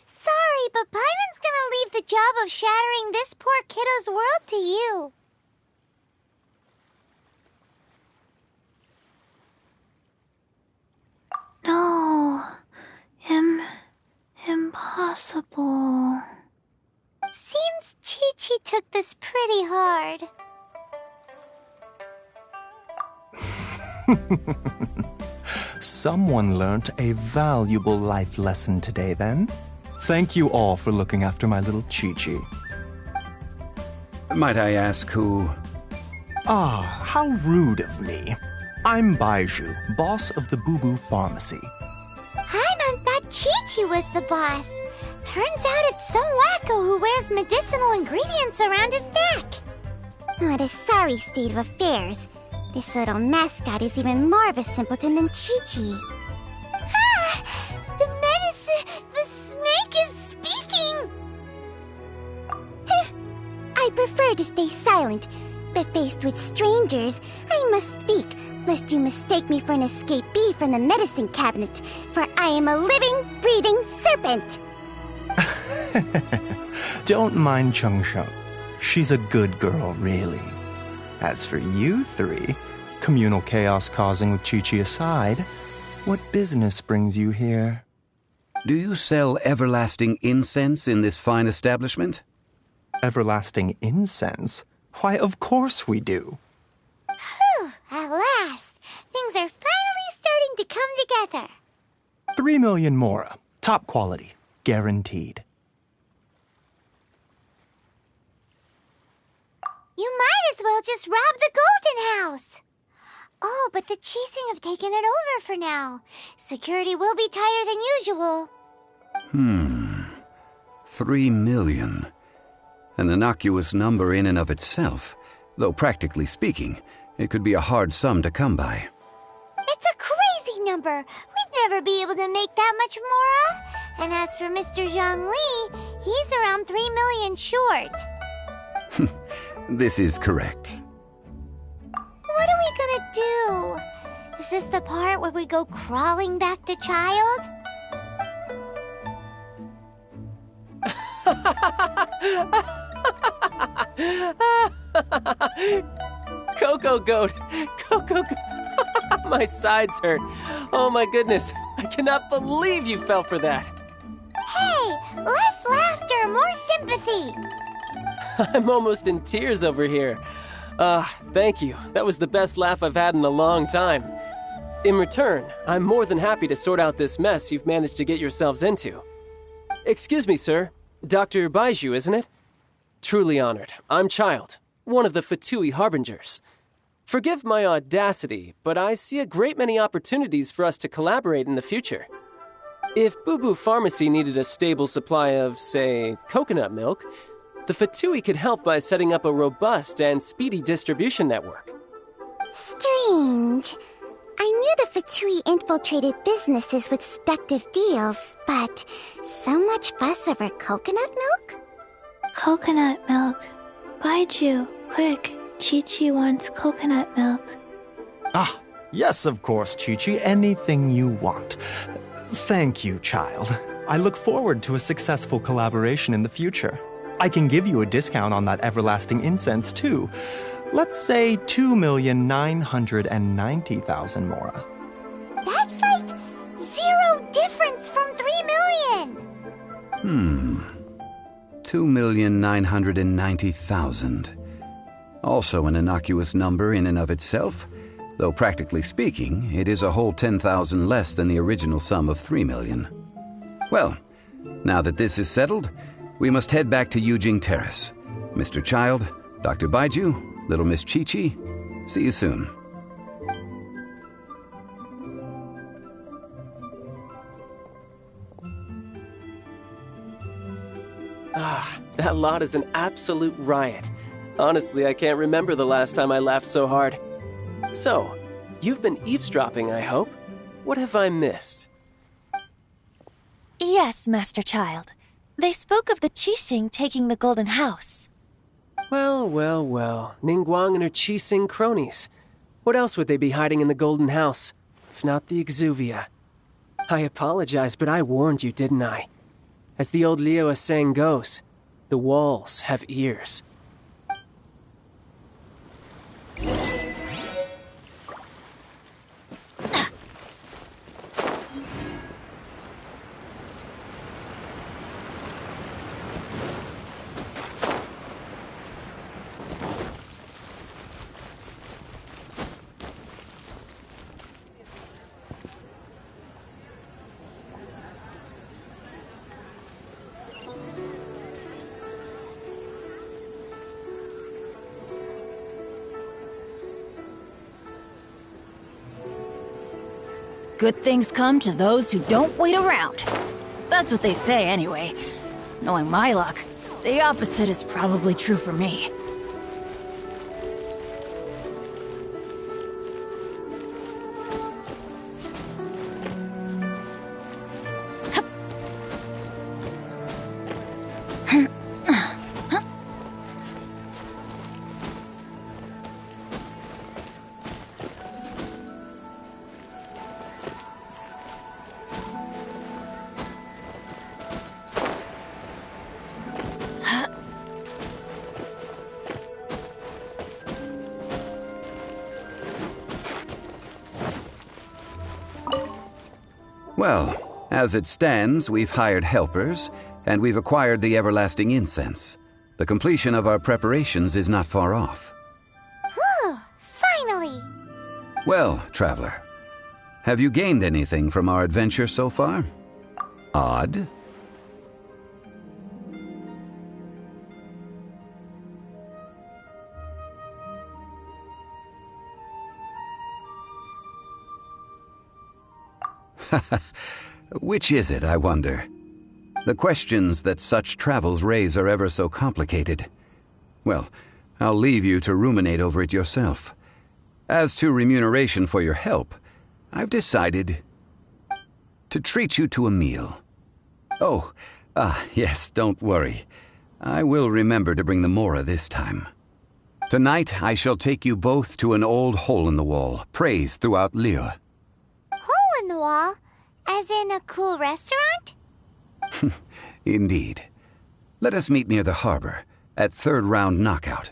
sorry, but Paimon's gonna leave the job of shattering this poor kiddo's world to you. No. Impossible. Seems Chi-Chi took this pretty hard. Someone learnt a valuable life lesson today, then. Thank you all for looking after my little Chi-Chi. Might I ask who... Ah, how rude of me. I'm Baiju, boss of the Boo Boo Pharmacy. Paimon thought Chi-Chi was the boss. Turns out it's some wacko who wears medicinal ingredients around his neck. What a sorry state of affairs. This little mascot is even more of a simpleton than Chi-Chi. Ah! The snake is speaking! I prefer to stay silent, but faced with strangers, I must speak, lest you mistake me for an escapee from the medicine cabinet, for I am a living, breathing serpent! Don't mind Chung Sheng. She's a good girl, really. As for you three, communal chaos causing with Chi-Chi aside, what business brings you here? Do you sell everlasting incense in this fine establishment? Everlasting incense? Why, of course we do. Whew, at last! Things are finally starting to come together. 3 million mora. Top quality. Guaranteed. You might as well just rob the Golden House. Oh, but the Chising have taken it over for now. Security will be tighter than usual. 3 million. An innocuous number in and of itself, though practically speaking, it could be a hard sum to come by. It's a crazy number. We'd never be able to make that much mora. And as for Mr. Zhongli, he's around 3 million short. This is correct. What are we gonna do? Is this the part where we go crawling back to Child? Coco Goat! Coco Goat! My sides hurt. Oh my goodness. I cannot believe you fell for that. Hey, less laughter, more sympathy. I'm almost in tears over here. Thank you. That was the best laugh I've had in a long time. In return, I'm more than happy to sort out this mess you've managed to get yourselves into. Excuse me, sir. Dr. Baiju, isn't it? Truly honored. I'm Child, one of the Fatui Harbingers. Forgive my audacity, but I see a great many opportunities for us to collaborate in the future. If Boo Boo Pharmacy needed a stable supply of, say, coconut milk, the Fatui could help by setting up a robust and speedy distribution network. Strange. I knew the Fatui infiltrated businesses with seductive deals, but so much fuss over coconut milk? Coconut milk. Baiju, quick. Chi-Chi wants coconut milk. Ah, yes, of course, Chi-Chi. Anything you want. Thank you, Child. I look forward to a successful collaboration in the future. I can give you a discount on that everlasting incense, too. Let's say 2,990,000 mora. That's like 0 difference from 3 million. 2,990,000. Also an innocuous number in and of itself, though practically speaking, it is a whole 10,000 less than the original sum of 3 million. Well, now that this is settled, we must head back to Yujing Terrace. Mr. Child, Dr. Baiju, Little Miss Chi-Chi, see you soon. That lot is an absolute riot. Honestly, I can't remember the last time I laughed so hard. So, you've been eavesdropping, I hope? What have I missed? Yes, Master Child. They spoke of the Qixing taking the Golden House. Well. Ningguang and her Qixing cronies. What else would they be hiding in the Golden House, if not the Exuvia? I apologize, but I warned you, didn't I? As the old Liyue saying goes, the walls have ears. Good things come to those who don't wait around. That's what they say anyway. Knowing my luck, the opposite is probably true for me. Well, as it stands, we've hired helpers, and we've acquired the everlasting incense. The completion of our preparations is not far off. Whew, finally! Well, traveler, have you gained anything from our adventure so far? Odd. Which is it, I wonder? The questions that such travels raise are ever so complicated. Well, I'll leave you to ruminate over it yourself. As to remuneration for your help, I've decided to treat you to a meal. Oh, yes, don't worry. I will remember to bring the Mora this time. Tonight, I shall take you both to an old hole-in-the-wall, praised throughout Liyue. Hole in the wall? As in a cool restaurant? Indeed. Let us meet near the harbor, at third round knockout.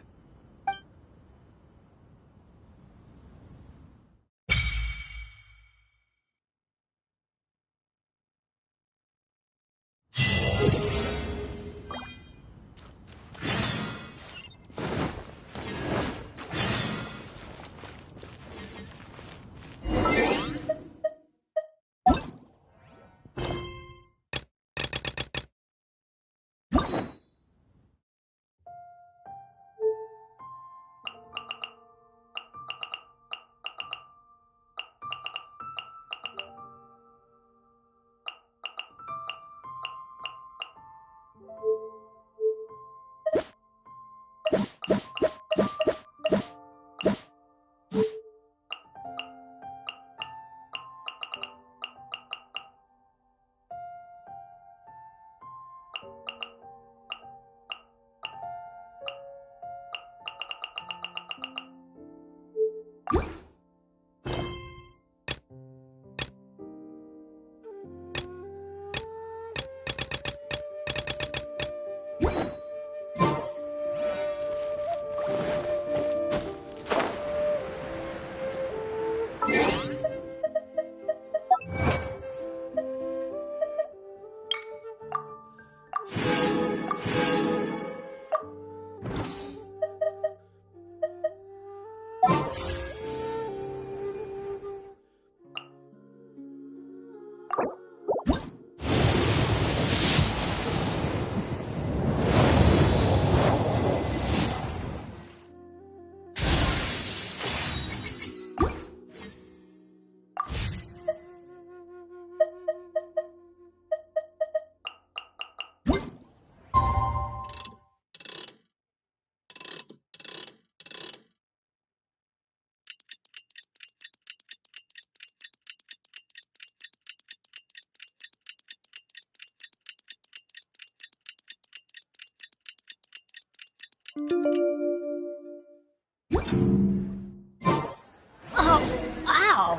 Oh, ow!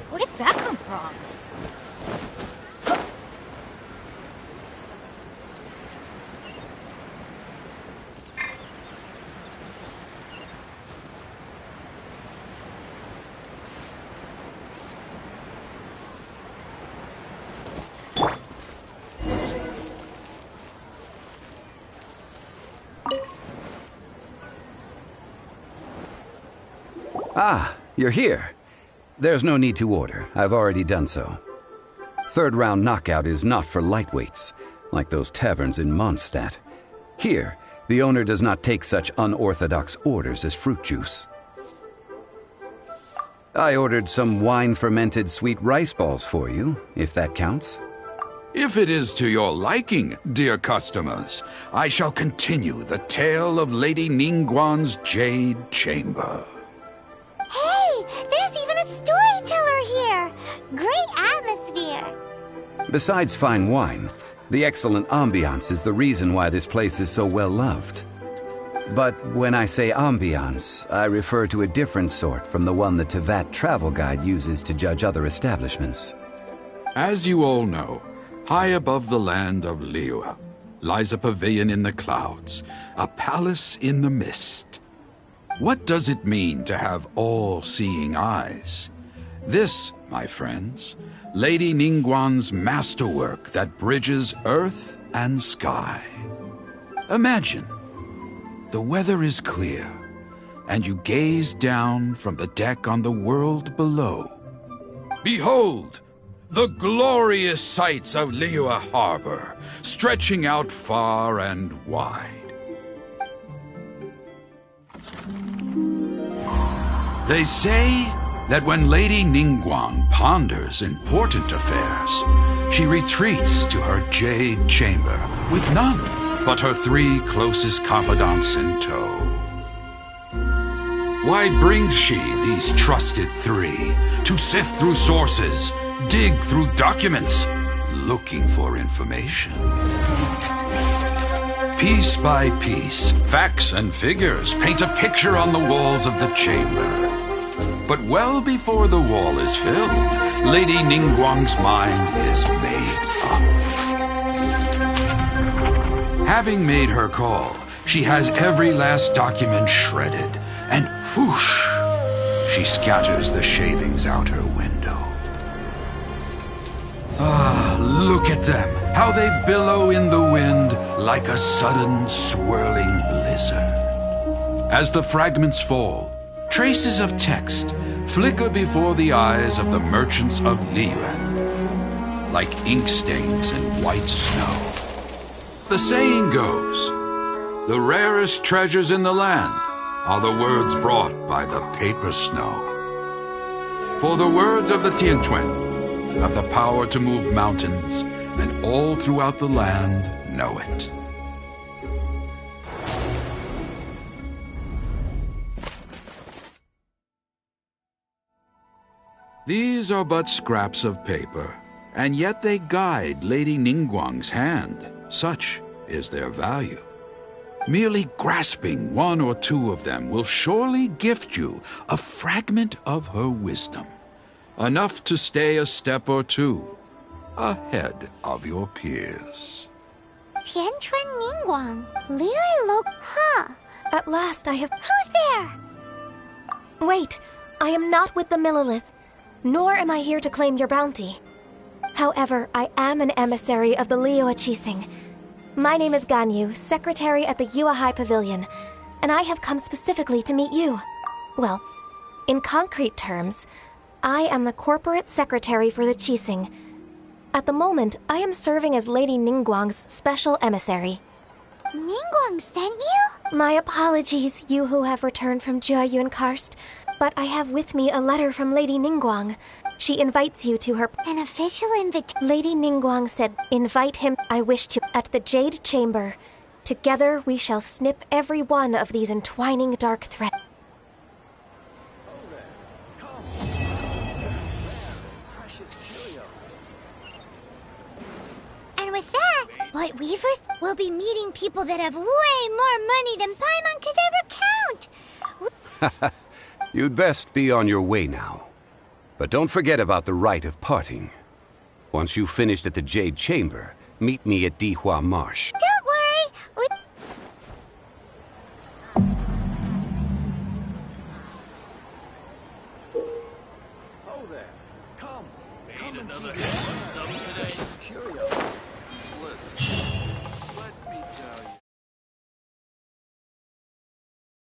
Where did that come from? Ah, you're here. There's no need to order. I've already done so. Third round knockout is not for lightweights, like those taverns in Mondstadt. Here, the owner does not take such unorthodox orders as fruit juice. I ordered some wine-fermented sweet rice balls for you, if that counts. If it is to your liking, dear customers, I shall continue the tale of Lady Ningguang's Jade Chamber. Hey, there's even a storyteller here! Great atmosphere! Besides fine wine, the excellent ambiance is the reason why this place is so well loved. But when I say ambiance, I refer to a different sort from the one the Tevat travel guide uses to judge other establishments. As you all know, high above the land of Liyue lies a pavilion in the clouds, a palace in the mist. What does it mean to have all-seeing eyes? This, my friends, Lady Ningguang's masterwork that bridges earth and sky. Imagine, the weather is clear, and you gaze down from the deck on the world below. Behold, the glorious sights of Liyue Harbor, stretching out far and wide. They say that when Lady Ningguang ponders important affairs, she retreats to her jade chamber with none but her 3 closest confidants in tow. Why brings she these trusted 3 to sift through sources, dig through documents, looking for information? Piece by piece, facts and figures paint a picture on the walls of the chamber. But well before the wall is filled, Lady Ningguang's mind is made up. Having made her call, she has every last document shredded, and whoosh, she scatters the shavings out her window. Ah, look at them, how they billow in the wind like a sudden swirling blizzard. As the fragments fall, traces of text flicker before the eyes of the merchants of Liyue, like ink stains in white snow. The saying goes, the rarest treasures in the land are the words brought by the paper snow. For the words of the Tianquan have the power to move mountains, and all throughout the land know it. These are but scraps of paper, and yet they guide Lady Ningguang's hand. Such is their value. Merely grasping 1 or 2 of them will surely gift you a fragment of her wisdom, enough to stay a step or 2 ahead of your peers. Tianquan Ningguang, Liyue Lo... Huh. At last I have... Who's there? Wait, I am not with the Millilith, nor am I here to claim your bounty. However, I am an emissary of the Liyue Qixing. My name is Ganyu, secretary at the Yuehai Pavilion, and I have come specifically to meet you. Well, in concrete terms, I am the corporate secretary for the Qixing. At the moment, I am serving as Lady Ningguang's special emissary. Ningguang sent you? My apologies, you who have returned from Jieyun Karst, but I have with me a letter from Lady Ningguang. She invites you to her... An official invitation? Lady Ningguang said, invite him, I wish to, at the Jade Chamber. Together we shall snip every one of these entwining dark threads. And with that, White Weavers will be meeting people that have way more money than Paimon could ever count. You'd best be on your way now. But don't forget about the rite of parting. Once you've finished at the Jade Chamber, meet me at Dihua Marsh. Don't worry. Oh there. Come and see another this. handsome today? Curious. Listen, let me tell you.